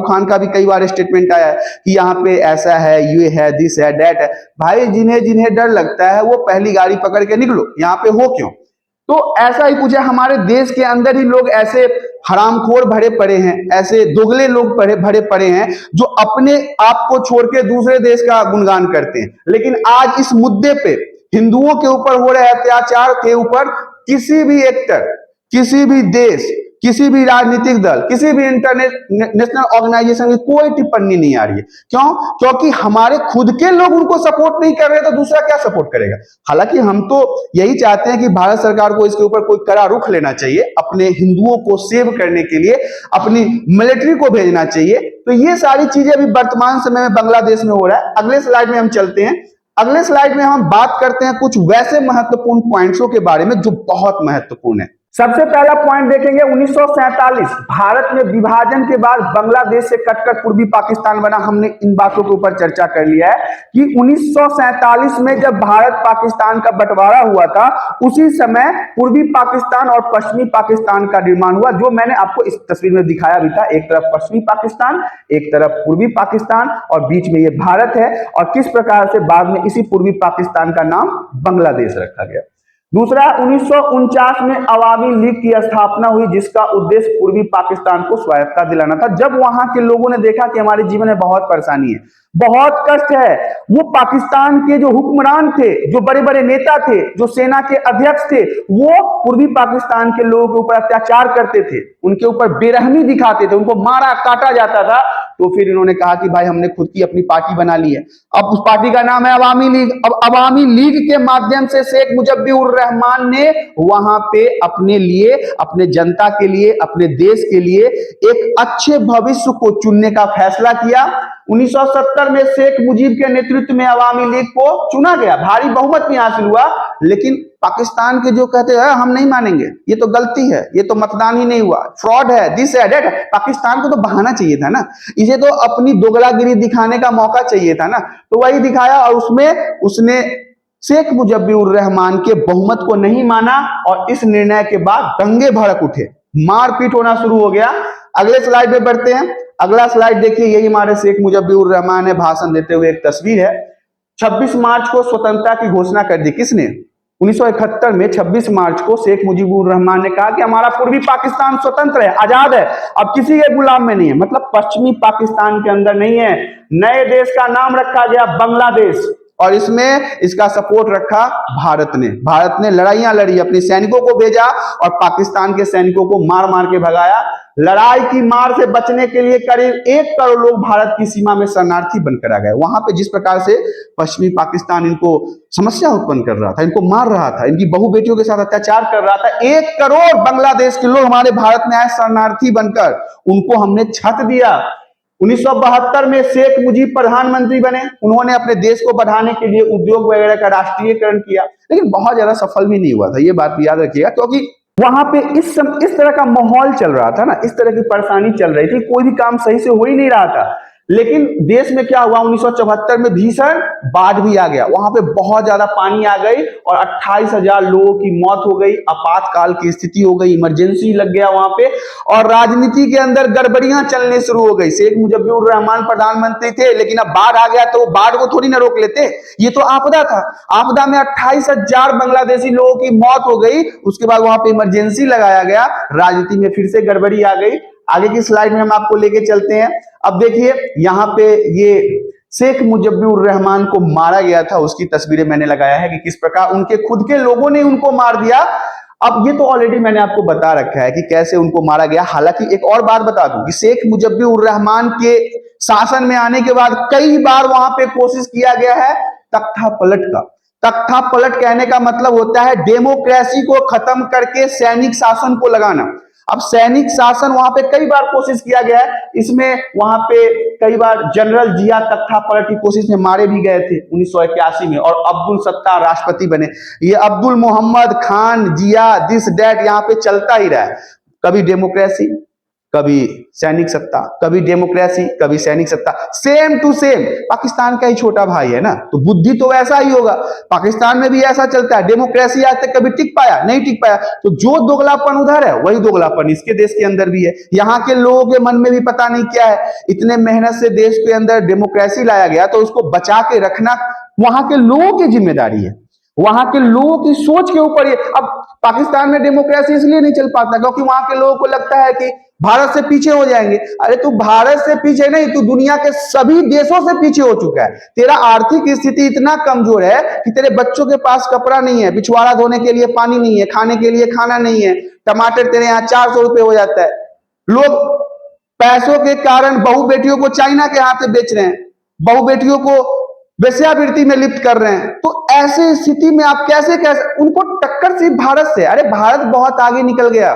खान का भी कई बार स्टेटमेंट आया है कि यहाँ पे ऐसा है, ये है, दिस है, दैट है। भाई जिन्हें डर लगता है वो पहली गाड़ी पकड़ के निकलो, यहाँ पे हो क्यों। तो ऐसा ही कुछ है, हमारे देश के अंदर ही लोग ऐसे हरामखोर भरे पड़े हैं, ऐसे दोगले लोग भरे पड़े हैं, जो अपने आप को छोड़ के दूसरे देश का गुणगान करते हैं। लेकिन आज इस मुद्दे पे, हिंदुओं के ऊपर हो रहे अत्याचार के ऊपर, किसी भी एक्टर, किसी भी देश, किसी भी राजनीतिक दल, किसी भी इंटरनेशनल ऑर्गेनाइजेशन की कोई टिप्पणी नहीं आ रही है। क्यों? क्योंकि हमारे खुद के लोग उनको सपोर्ट नहीं कर रहे, तो दूसरा क्या सपोर्ट करेगा। हालांकि हम तो यही चाहते हैं कि भारत सरकार को इसके ऊपर कोई कड़ा रुख लेना चाहिए, अपने हिंदुओं को सेव करने के लिए अपनी मिलिट्री को भेजना चाहिए। तो ये सारी चीजें अभी वर्तमान समय में बांग्लादेश में हो रहा है। अगले स्लाइड में हम चलते हैं। अगले स्लाइड में हम बात करते हैं कुछ वैसे महत्वपूर्ण पॉइंट्सों के बारे में जो बहुत महत्वपूर्ण है। सबसे पहला पॉइंट देखेंगे 1947 भारत में विभाजन के बाद बांग्लादेश से कटकर पूर्वी पाकिस्तान बना। हमने इन बातों के ऊपर चर्चा कर लिया है कि 1947 में जब भारत पाकिस्तान का बंटवारा हुआ था, उसी समय पूर्वी पाकिस्तान और पश्चिमी पाकिस्तान का निर्माण हुआ, जो मैंने आपको इस तस्वीर में दिखाया भी था। एक तरफ पश्चिमी पाकिस्तान, एक तरफ पूर्वी पाकिस्तान, और बीच में ये भारत है। और किस प्रकार से बाद में इसी पूर्वी पाकिस्तान का नाम बांग्लादेश रखा गया। दूसरा, 1949 में अवामी लीग की स्थापना हुई, जिसका उद्देश्य पूर्वी पाकिस्तान को स्वायत्तता दिलाना था। जब वहां के लोगों ने देखा कि हमारे जीवन में बहुत परेशानी है, बहुत कष्ट है, वो पाकिस्तान के जो हुक्मरान थे, जो बड़े बड़े नेता थे, जो सेना के अध्यक्ष थे, वो पूर्वी पाकिस्तान के लोगों के ऊपर अत्याचार करते थे, उनके ऊपर बेरहमी दिखाते थे, उनको मारा काटा जाता था। तो फिर इन्होंने कहा कि भाई हमने खुद की अपनी पार्टी बना ली है, अब उस पार्टी का नाम है अवामी लीग। अब अवामी लीग के माध्यम से शेख मुजीबुर रहमान ने वहां पे अपने लिए, अपने जनता के लिए, अपने देश के लिए एक अच्छे भविष्य को चुनने का फैसला किया। 1970 में शेख मुजीब के नेतृत्व में अवामी लीग को चुना गया, भारी बहुमत भी हासिल हुआ। लेकिन पाकिस्तान के जो कहते हैं हम नहीं मानेंगे, ये तो गलती है, ये तो मतदान ही नहीं हुआ, फ्रॉड है, दिस है दैट है। पाकिस्तान को तो बहाना चाहिए था ना, इसे तो अपनी दोगलागिरी दिखाने का मौका चाहिए था ना, तो वही दिखाया। और उसमें उसने शेख मुजीबुर रहमान के बहुमत को नहीं माना, और इस निर्णय के बाद दंगे भड़क उठे, मारपीट होना शुरू हो गया। अगले स्लाइड पे बढ़ते हैं। अगला स्लाइड देखिए, यही हमारे शेख मुजीबुर रहमान ने भाषण देते हुए एक तस्वीर है। 26 मार्च को स्वतंत्रता की घोषणा कर दी। किसने? 1971 में 26 मार्च को शेख मुजीबुर रहमान ने कहा कि हमारा पूर्वी पाकिस्तान स्वतंत्र है, आजाद है, अब किसी के गुलाम में नहीं है। मतलब पश्चिमी पाकिस्तान के अंदर नहीं है। नए देश का नाम रखा गया बांग्लादेश। और इसमें इसका सपोर्ट रखा भारत ने। भारत ने लड़ाइयां लड़ी, अपने सैनिकों को भेजा और पाकिस्तान के सैनिकों को मार मार के भगाया। लड़ाई की मार से बचने के लिए करीब 1 करोड़ लोग भारत की सीमा में शरणार्थी बनकर आ गए। वहां पे जिस प्रकार से पश्चिमी पाकिस्तान इनको समस्या उत्पन्न कर रहा था, इनको मार रहा था, इनकी बहु बेटियों के साथ अत्याचार कर रहा था, 1 करोड़ बांग्लादेश के लोग हमारे भारत में आए शरणार्थी बनकर, उनको हमने छत दिया। 1972 में शेख मुजीब प्रधानमंत्री बने, उन्होंने अपने देश को बढ़ाने के लिए उद्योग वगैरह का राष्ट्रीयकरण किया, लेकिन बहुत ज्यादा सफल भी नहीं हुआ था, ये बात भी याद रखिएगा, क्योंकि वहां पे इस तरह का माहौल चल रहा था ना, इस तरह की परेशानी चल रही थी, कोई भी काम सही से हो ही नहीं रहा था। लेकिन देश में क्या हुआ, 1974 में भीषण बाढ़ भी आ गया, वहां पे बहुत ज्यादा पानी आ गई और 28,000 लोगों की मौत हो गई, आपातकाल की स्थिति हो गई, इमरजेंसी लग गया वहां पे, और राजनीति के अंदर गड़बड़ियां चलने शुरू हो गई। शेख मुजीबुर रहमान प्रधानमंत्री थे, लेकिन अब बाढ़ आ गया तो बाढ़ को थोड़ी ना रोक लेते, ये तो आपदा था। आपदा में 28,000 बांग्लादेशी लोगों की मौत हो गई, उसके बाद वहां पे इमरजेंसी लगाया गया, राजनीति में फिर से गड़बड़ी आ गई। आगे की स्लाइड में हम आपको लेके चलते हैं। अब देखिए यहाँ पे ये शेख मुजीबुर रहमान को मारा गया था, उसकी तस्वीरें मैंने लगाया है कि किस प्रकार उनके खुद के लोगों ने उनको मार दिया। अब ये तो ऑलरेडी मैंने आपको बता रखा है कि कैसे उनको मारा गया। हालांकि एक और बात बता दूं कि शेख मुजीबुर रहमान के शासन में आने के बाद कई बार वहां पे कोशिश किया गया है तख्ता पलट का। तख्ता पलट कहने का मतलब होता है डेमोक्रेसी को खत्म करके सैनिक शासन को लगाना। अब सैनिक शासन वहां पे कई बार कोशिश किया गया है, इसमें वहां पे कई बार जनरल जिया तख्ता पलट की कोशिश में मारे भी गए थे 1981 में, और अब्दुल सत्तार राष्ट्रपति बने। ये अब्दुल मोहम्मद खान जिया दिस डैट यहाँ पे चलता ही रहा है, कभी डेमोक्रेसी कभी सैनिक सत्ता, कभी डेमोक्रेसी कभी सैनिक सत्ता, सेम टू सेम। पाकिस्तान का ही छोटा भाई है ना, तो बुद्धि तो वैसा ही होगा, पाकिस्तान में भी ऐसा चलता है। डेमोक्रेसी आज तक कभी टिक पाया नहीं, टिक पाया, तो जो दोगलापन उधर है वही दोगलापन इसके देश के अंदर भी है। यहाँ के लोगों के मन में भी पता नहीं क्या है, इतने मेहनत से देश के अंदर डेमोक्रेसी लाया गया, तो उसको बचा के रखना वहां के लोगों की जिम्मेदारी है, वहां के लोगों की सोच के ऊपर। अब पाकिस्तान में डेमोक्रेसी इसलिए नहीं चल पाता क्योंकि वहां के लोगों को लगता है कि भारत से पीछे हो जाएंगे। अरे तू भारत से पीछे नहीं, तू दुनिया के सभी देशों से पीछे हो चुका है। तेरा आर्थिक स्थिति इतना कमजोर है कि तेरे बच्चों के पास कपड़ा नहीं है, पिछवाड़ा धोने के लिए पानी नहीं है, खाने के लिए खाना नहीं है, टमाटर तेरे यहाँ 400 रुपए हो जाता है। लोग पैसों के कारण बहु बेटियों को चाइना के हाथ से बेच रहे हैं, बहु बेटियों को वेश्यावृत्ति में लिप्त कर रहे हैं। तो ऐसी स्थिति में आप कैसे उनको टक्कर सिर्फ भारत से। अरे भारत बहुत आगे निकल गया,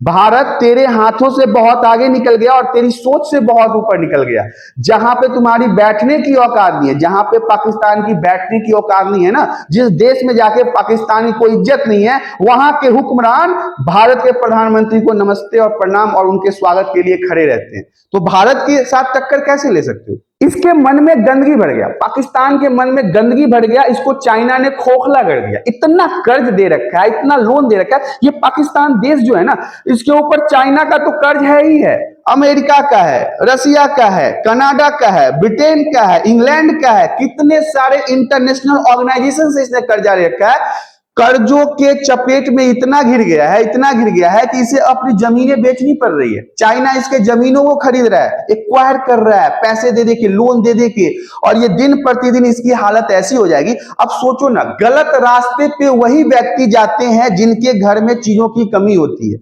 भारत तेरे हाथों से बहुत आगे निकल गया और तेरी सोच से बहुत ऊपर निकल गया। जहां पे तुम्हारी बैठने की औकात नहीं है, जहां पे पाकिस्तान की बैठने की औकात नहीं है ना, जिस देश में जाके पाकिस्तानी को इज्जत नहीं है, वहां के हुक्मरान भारत के प्रधानमंत्री को नमस्ते और प्रणाम और उनके स्वागत के लिए खड़े रहते हैं। तो भारत के साथ टक्कर कैसे ले सकते हो। इसके मन में गंदगी भर गया, पाकिस्तान के मन में गंदगी भर गया, इसको चाइना ने खोखला कर दिया। इतना कर्ज दे रखा है, इतना लोन दे रखा है। ये पाकिस्तान देश जो है ना, इसके ऊपर चाइना का तो कर्ज है ही है, अमेरिका का है, रसिया का है, कनाडा का है, ब्रिटेन का है, इंग्लैंड का है, कितने सारे इंटरनेशनल ऑर्गेनाइजेशन से इसने कर्जा ले रखा है। कर्जों के चपेट में इतना घिर गया है, इतना घिर गया है कि इसे अपनी जमीनें बेचनी पड़ रही है। चाइना इसके जमीनों को खरीद रहा है, एक्वायर कर रहा है, पैसे दे दे के, लोन दे दे के, और ये दिन प्रतिदिन इसकी हालत ऐसी हो जाएगी। अब सोचो ना, गलत रास्ते पे वही व्यक्ति जाते हैं जिनके घर में चीजों की कमी होती है।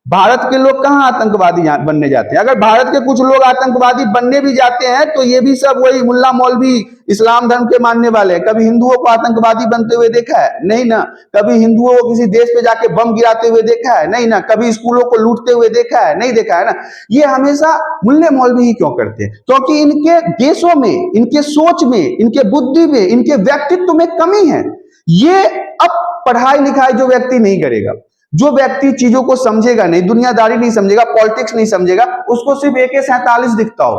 भारत के लोग कहां आतंकवादी बनने जाते हैं। अगर भारत के कुछ लोग आतंकवादी बनने भी जाते हैं तो ये भी सब वही मुल्ला मौलवी इस्लाम धर्म के मानने वाले हैं। कभी हिंदुओं को आतंकवादी बनते हुए देखा है? नहीं ना। कभी हिंदुओं को किसी देश पे जाके बम गिराते हुए देखा है? नहीं ना। कभी स्कूलों को लूटते हुए देखा है? नहीं देखा है ना। ये हमेशा मुल्ले मौलवी ही क्यों करते हैं? क्योंकि इनके देशों में, इनके सोच में, इनके बुद्धि में, इनके व्यक्तित्व में कमी है। ये अब पढ़ाई लिखाई जो व्यक्ति नहीं करेगा, जो व्यक्ति चीजों को समझेगा नहीं, दुनियादारी नहीं समझेगा, पॉलिटिक्स नहीं समझेगा, उसको सिर्फ AK-47 दिखता हो,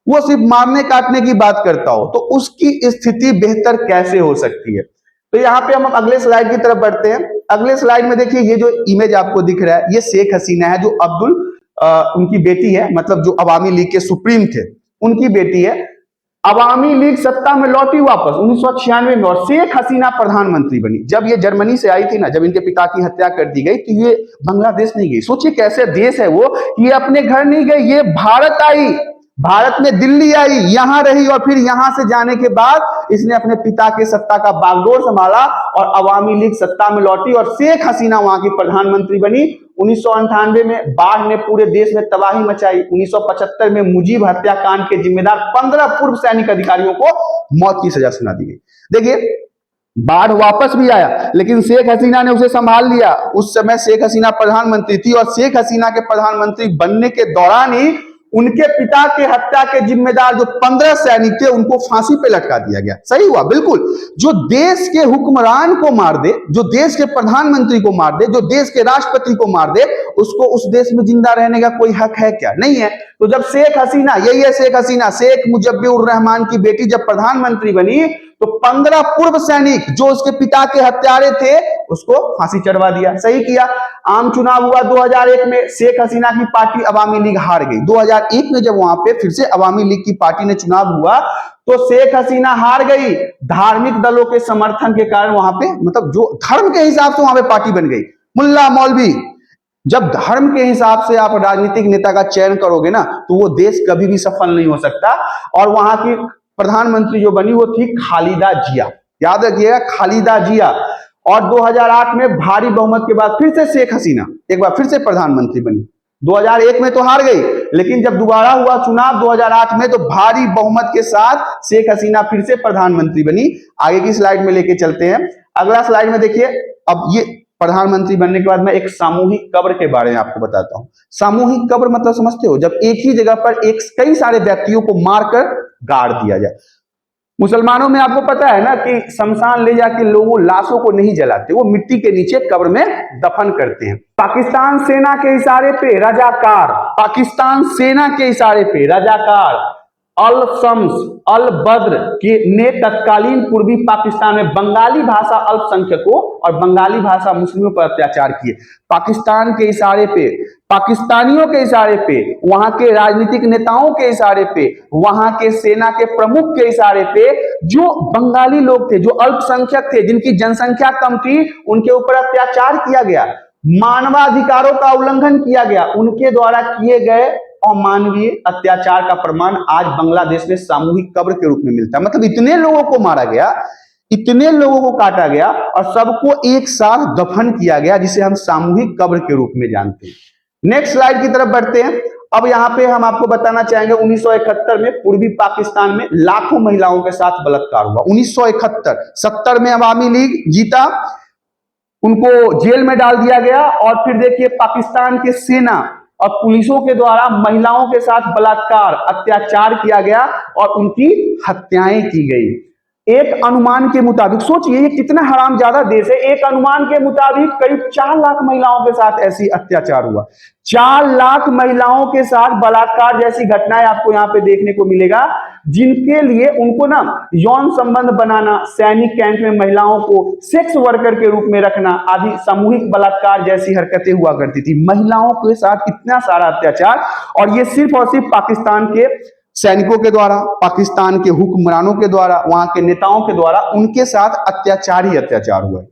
वो सिर्फ मारने काटने की बात करता हो, तो उसकी स्थिति बेहतर कैसे हो सकती है। तो यहाँ पे हम अगले स्लाइड की तरफ बढ़ते हैं। अगले स्लाइड में देखिए, ये जो इमेज आपको दिख रहा है, ये शेख हसीना है, जो उनकी बेटी है, मतलब जो अवामी लीग के सुप्रीम थे, उनकी बेटी है। अवामी लीग सत्ता में लौटी वापस 1996 में, और शेख हसीना प्रधानमंत्री बनी। जब ये जर्मनी से आई थी ना, जब इनके पिता की हत्या कर दी गई, तो ये बांग्लादेश नहीं गई। सोचिए कैसे देश है वो, ये अपने घर नहीं गई, ये भारत आई, भारत में दिल्ली आई, यहां रही और फिर यहां से जाने के बाद इसने अपने पिता के सत्ता का बागडोर संभाला और अवामी लीग सत्ता में लौटी और शेख हसीना वहां की प्रधानमंत्री बनी। 1998 में बाढ़ ने पूरे देश में तबाही मचाई। 1975 में मुजीब हत्याकांड के जिम्मेदार 15 पूर्व सैनिक अधिकारियों को मौत की सजा सुना दी गई। देखिए, बाढ़ वापस भी आया लेकिन शेख हसीना ने उसे संभाल लिया। उस समय शेख हसीना प्रधानमंत्री थी और शेख हसीना के प्रधानमंत्री बनने के दौरान ही उनके पिता के हत्या के जिम्मेदार जो 15 सैनिक थे उनको फांसी पे लटका दिया गया। सही हुआ, बिल्कुल। जो देश के हुक्मरान को मार दे, जो देश के प्रधानमंत्री को मार दे, जो देश के राष्ट्रपति को मार दे, उसको उस देश में जिंदा रहने का कोई हक है क्या? नहीं है। तो जब शेख हसीना, यही है शेख हसीना, शेख मुजफ्फर रहमान की बेटी जब प्रधानमंत्री बनी तो 15 पूर्व सैनिक जो उसके पिता के हत्यारे थे उसको फांसी चढ़वा दिया। सही किया। आम चुनाव हुआ 2001 में, शेख हसीना की पार्टी अवामी लीग हार गई। 2001 में जब वहां पे फिर से अवामी लीग की पार्टी ने चुनाव हुआ तो शेख हसीना हार गई। धार्मिक दलों के समर्थन के कारण वहां पे, मतलब जो धर्म के हिसाब से वहां पे पार्टी बन गई। मुल्ला मौलवी, जब धर्म के हिसाब से आप राजनीतिक नेता का चयन करोगे ना तो वो देश कभी भी सफल नहीं हो सकता। और वहां की प्रधानमंत्री जो बनी वो थी खालिदा जिया, याद रखिएगा, खालिदा जिया। और 2008 में भारी बहुमत के बाद फिर से शेख हसीना एक बार फिर से प्रधानमंत्री बनी। 2001 में तो हार गई लेकिन जब दोबारा हुआ चुनाव 2008 में तो भारी बहुमत के साथ शेख हसीना फिर से प्रधानमंत्री बनी। आगे की स्लाइड में लेके चलते हैं। अगला स्लाइड में देखिए, अब ये प्रधानमंत्री बनने के बाद मैं एक सामूहिक कब्र के बारे में आपको बताता हूं। सामूहिक कब्र मतलब समझते हो? जब एक ही जगह पर कई सारे व्यक्तियों को मारकर गाड़ दिया जाए। मुसलमानों में आपको पता है ना कि शमशान ले जाके लोगों लाशों को नहीं जलाते, वो मिट्टी के नीचे कब्र में दफन करते हैं। पाकिस्तान सेना के इशारे पे रजाकार, पाकिस्तान सेना के इशारे पे रजाकार अल शम्स अल बद्र ने तत्कालीन पूर्वी पाकिस्तान में बंगाली भाषा अल्पसंख्यकों और बंगाली भाषा मुस्लिमों पर अत्याचार किए। पाकिस्तान के इशारे पे, पाकिस्तानियों के इशारे पे, वहां के राजनीतिक नेताओं के इशारे पे, वहां के सेना के प्रमुख के इशारे पे जो बंगाली लोग थे, जो अल्पसंख्यक थे, जिनकी जनसंख्या कम थी, उनके ऊपर अत्याचार किया गया, मानवाधिकारों का उल्लंघन किया गया। उनके द्वारा किए गए अमानवीय अत्याचार का प्रमाण आज बांग्लादेश में सामूहिक कब्र के रूप में मिलता है। मतलब इतने लोगों को मारा गया, इतने लोगों को काटा गया और सबको एक साथ दफन किया गया, जिसे हम सामूहिक कब्र के रूप में जानते हैं। नेक्स्ट स्लाइड की तरफ बढ़ते हैं। अब यहां पे हम आपको बताना चाहेंगे 1971 में पूर्वी पाकिस्तान में लाखों महिलाओं के साथ बलात्कार हुआ। 1971, 70 में अवामी लीग जीता, उनको जेल में डाल दिया गया। और फिर देखिए पाकिस्तान के सेना और पुलिसों के द्वारा महिलाओं के साथ बलात्कार, अत्याचार किया गया और उनकी हत्याएं की गई। एक अनुमान के मुताबिक, सोचिए ये कितना हरामजादा देश है, एक अनुमान के मुताबिक करीब 4 लाख महिलाओं के साथ ऐसी अत्याचार हुआ। 4 लाख महिलाओं के साथ बलात्कार जैसी घटनाएं आपको यहाँ पे देखने को मिलेगा, जिनके लिए उनको ना यौन संबंध बनाना, सैनिक कैंप में महिलाओं को सेक्स वर्कर के रूप में रखना आदि सामूहिक बलात्कार जैसी हरकतें हुआ करती थी। महिलाओं के साथ इतना सारा अत्याचार, और ये सिर्फ और सिर्फ पाकिस्तान के सैनिकों के द्वारा, पाकिस्तान के हुक्मरानों के द्वारा, वहां के नेताओं के द्वारा उनके साथ अत्याचार ही अत्याचार हुआ है।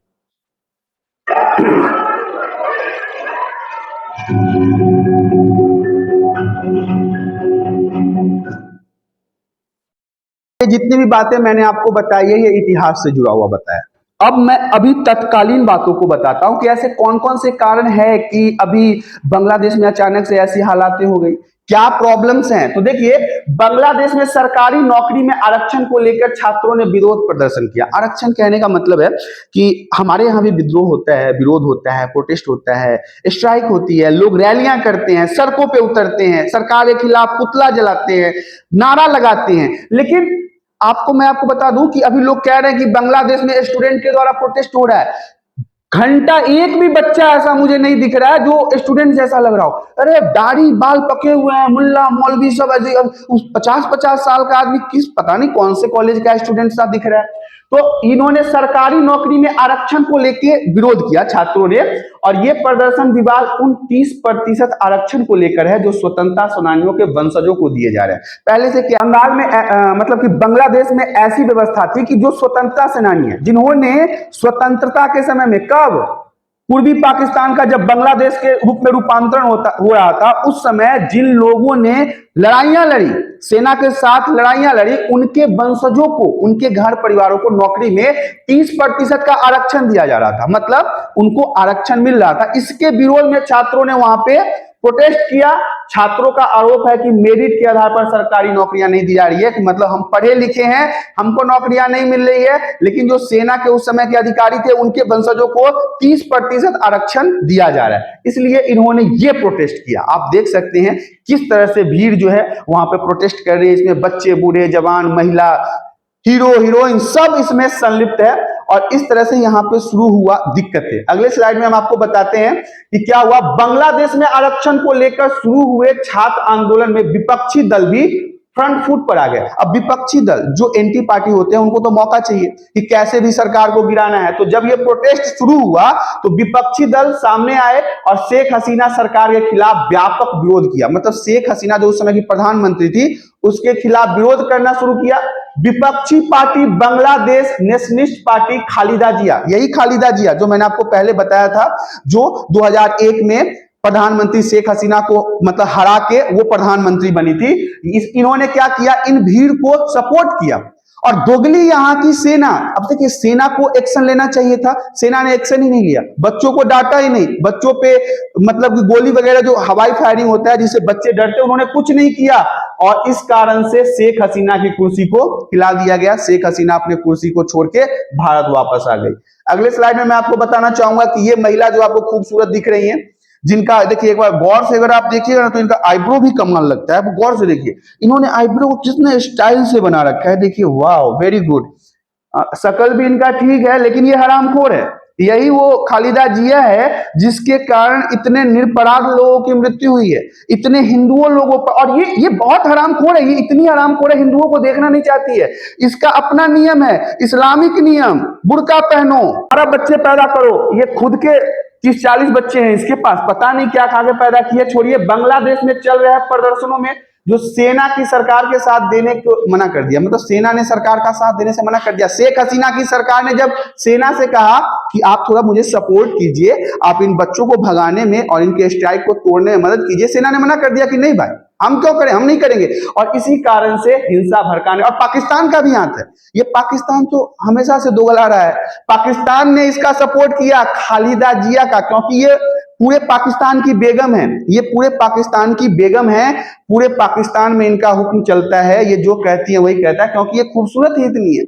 जितनी भी बातें मैंने आपको बताई है ये इतिहास से जुड़ा हुआ बताया। अब मैं अभी तत्कालीन बातों को बताता हूं कि ऐसे कौन कौन से कारण है कि अभी बांग्लादेश में अचानक से ऐसी हालातें हो गई, क्या प्रॉब्लम्स हैं। तो देखिए, बांग्लादेश में सरकारी नौकरी में आरक्षण को लेकर छात्रों ने विरोध प्रदर्शन किया। आरक्षण कहने का मतलब है कि हमारे यहाँ भी विद्रोह होता है, विरोध होता है, प्रोटेस्ट होता है, स्ट्राइक होती है, लोग रैलियां करते हैं, सड़कों पे उतरते हैं, सरकार के खिलाफ पुतला जलाते हैं, नारा लगाते हैं। लेकिन मैं आपको बता दूं कि अभी लोग कह रहे हैं कि बांग्लादेश में स्टूडेंट के द्वारा प्रोटेस्ट हो रहा है। घंटा एक भी बच्चा ऐसा मुझे नहीं दिख रहा है जो स्टूडेंट जैसा लग रहा हो। अरे दाढ़ी बाल पके हुए हैं, मुल्ला मौलवी सब ऐसे। 50-50 साल का आदमी किस पता नहीं कौन से कॉलेज का स्टूडेंट सा दिख रहा है। तो इन्होंने सरकारी नौकरी में आरक्षण को लेकर विरोध किया छात्रों ने, और ये प्रदर्शन विवाद उन 30% आरक्षण को लेकर है जो स्वतंत्रता सेनानियों के वंशजों को दिए जा रहे हैं। पहले से क्या बंगाल में मतलब कि बांग्लादेश में ऐसी व्यवस्था थी कि जो स्वतंत्रता सेनानी है, जिन्होंने स्वतंत्रता के समय में, कब पूर्वी पाकिस्तान का जब बांग्लादेश के रूप में रूपांतरण हो रहा था, उस समय जिन लोगों ने लड़ाइयां लड़ी, सेना के साथ लड़ाइयां लड़ी, उनके वंशजों को, उनके घर परिवारों को नौकरी में 30% का आरक्षण दिया जा रहा था। मतलब उनको आरक्षण मिल रहा था। इसके विरोध में छात्रों ने वहां पे प्रोटेस्ट किया। छात्रों का आरोप है कि मेरिट के आधार पर सरकारी नौकरियां नहीं दी जा रही है, कि मतलब हम पढ़े लिखे हैं, हमको नौकरियां नहीं मिल रही है, लेकिन जो सेना के उस समय के अधिकारी थे, उनके वंशजों को 30% आरक्षण दिया जा रहा है। इसलिए इन्होंने ये प्रोटेस्ट किया। आप देख सकते हैं किस तरह से भीड़ जो है वहां पे प्रोटेस्ट कर रही है। इसमें बच्चे, बूढ़े, जवान, महिला, हीरो, हीरोइन सब इसमें संलिप्त है। और इस तरह से यहाँ पे शुरू हुआ दिक्कतें। अगले स्लाइड में हम आपको बताते हैं कि क्या हुआ। बांग्लादेश में आरक्षण को लेकर शुरू हुए छात्र आंदोलन में विपक्षी दल भी फ्रंट फुट पर आ गए। अब विपक्षी दल जो एंटी पार्टी होते हैं, उनको तो मौका चाहिए कि कैसे भी सरकार को गिराना है। तो जब ये प्रोटेस्ट शुरू हुआ तो विपक्षी दल सामने आए और शेख हसीना सरकार के खिलाफ व्यापक विरोध किया। मतलब शेख हसीना जो उस समय की प्रधानमंत्री थी, उसके खिलाफ विरोध करना शुरू किया। विपक्षी party Bangladesh nationalist party Khaleda Zia, यही खालिदा जिया जो मैंने आपको पहले बताया था, जो 2001 में प्रधानमंत्री शेख हसीना को मतलब हरा के वो प्रधानमंत्री बनी थी। इन्होंने क्या किया, इन भीड़ को सपोर्ट किया। और दोगली यहाँ की सेना, अब देखिए सेना को एक्शन लेना चाहिए था, सेना ने एक्शन ही नहीं लिया, बच्चों को डांटा ही नहीं, बच्चों पे मतलब गोली वगैरह जो हवाई फायरिंग होता है जिससे बच्चे डरते, उन्होंने कुछ नहीं किया। और इस कारण से शेख हसीना की कुर्सी को हिला दिया गया। शेख हसीना अपने कुर्सी को छोड़ के भारत वापस आ गई। अगले स्लाइड में मैं आपको बताना चाहूंगा कि ये महिला जो आपको खूबसूरत दिख रही है, जिनका देखिए एक बार गौर से अगर आप देखिएगा ना तो इनका आईब्रो भी कमाल लगता है। आप गौर से देखिए, इन्होंने आईब्रो को कितने स्टाइल से बना रखा है। देखिए, वाह, वेरी गुड। शकल भी इनका ठीक है, लेकिन ये हरामखोर है। यही वो खालिदा जिया है जिसके कारण इतने निरपराध लोगों की मृत्यु हुई है, इतने हिंदुओं लोगों पर। और ये बहुत हरामखोर है, ये इतनी हरामखोर है, हिंदुओं को देखना नहीं चाहती है। इसका अपना नियम है, इस्लामिक नियम, बुर्का पहनो, 12 बच्चे पैदा करो। ये खुद के 30-40 बच्चे हैं इसके पास, पता नहीं क्या खा के पैदा किए। छोड़िए, बांग्लादेश में चल रहे प्रदर्शनों में जो सेना की सरकार के साथ देने को मना कर दिया, मतलब सेना ने सरकार का साथ देने से मना कर दिया। शेख हसीना की सरकार ने जब सेना से कहा कि आप थोड़ा मुझे सपोर्ट कीजिए, आप इन बच्चों को भगाने में और इनके स्ट्राइक को तोड़ने में मदद कीजिए, सेना ने मना कर दिया कि नहीं भाई, हम क्यों करें, हम नहीं करेंगे। और इसी कारण से हिंसा भड़काने, और पाकिस्तान का भी हाथ है। ये पाकिस्तान तो हमेशा से दोगला रहा है। पाकिस्तान ने इसका सपोर्ट किया खालिदा जिया का, क्योंकि ये पूरे पाकिस्तान की बेगम है, ये पूरे पाकिस्तान की बेगम है, पूरे पाकिस्तान में इनका हुक्म चलता है, ये जो कहती है वही कहता है, क्योंकि ये खूबसूरत ही इतनी है।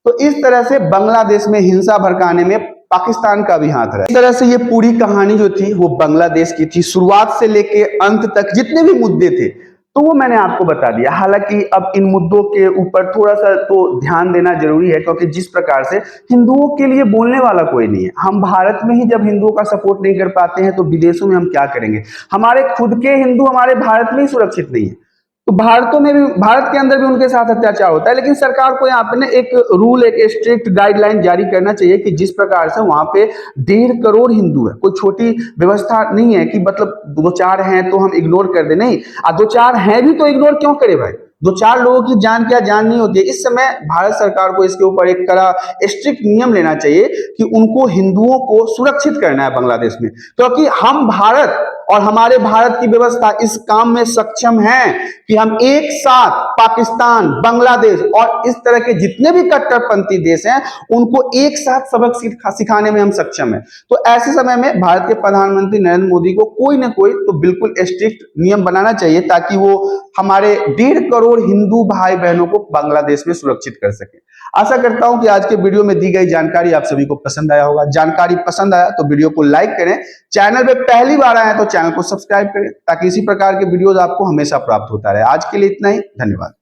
तो इस तरह से बांग्लादेश में हिंसा भड़काने में पाकिस्तान का भी हाथ रहा। इस तरह से ये पूरी कहानी जो थी वो बांग्लादेश की थी, शुरुआत से लेके अंत तक जितने भी मुद्दे थे तो वो मैंने आपको बता दिया। हालांकि अब इन मुद्दों के ऊपर थोड़ा सा तो ध्यान देना जरूरी है, क्योंकि जिस प्रकार से हिंदुओं के लिए बोलने वाला कोई नहीं है। हम भारत में ही जब हिंदुओं का सपोर्ट नहीं कर पाते हैं तो विदेशों में हम क्या करेंगे। हमारे खुद के हिंदू हमारे भारत में ही सुरक्षित नहीं है, तो भारत के अंदर भी उनके साथ अत्याचार होता है। लेकिन सरकार को यहाँ पे ना एक रूल, एक स्ट्रिक्ट गाइडलाइन जारी करना चाहिए कि जिस प्रकार से वहां पे 1.5 करोड़ हिंदू है, कोई छोटी व्यवस्था नहीं है कि मतलब 2-4 हैं तो हम इग्नोर कर दे, नहीं। 2-4 हैं भी तो इग्नोर क्यों करे भाई, 2-4 लोगों की जान क्या जान नहीं होती है। इस समय भारत सरकार को इसके ऊपर एक कड़ा स्ट्रिक्ट नियम लेना चाहिए कि उनको, हिंदुओं को सुरक्षित करना है बांग्लादेश में, क्योंकि हम भारत और हमारे भारत की व्यवस्था इस काम में सक्षम है कि हम एक साथ पाकिस्तान, बांग्लादेश और इस तरह के जितने भी कट्टरपंथी देश हैं उनको एक साथ सबक सिखाने में हम सक्षम हैं। तो ऐसे समय में भारत के प्रधानमंत्री नरेंद्र मोदी को कोई ना कोई तो बिल्कुल स्ट्रिक्ट नियम बनाना चाहिए, ताकि वो हमारे 1.5 करोड़ हिंदू भाई बहनों को बांग्लादेश में सुरक्षित कर सके। आशा करता हूं कि आज के वीडियो में दी गई जानकारी आप सभी को पसंद आया होगा। जानकारी पसंद आया तो वीडियो को लाइक करें, चैनल पे पहली बार आए तो चैनल को सब्सक्राइब करें, ताकि इसी प्रकार के वीडियोस आपको हमेशा प्राप्त होता रहे। आज के लिए इतना ही, धन्यवाद।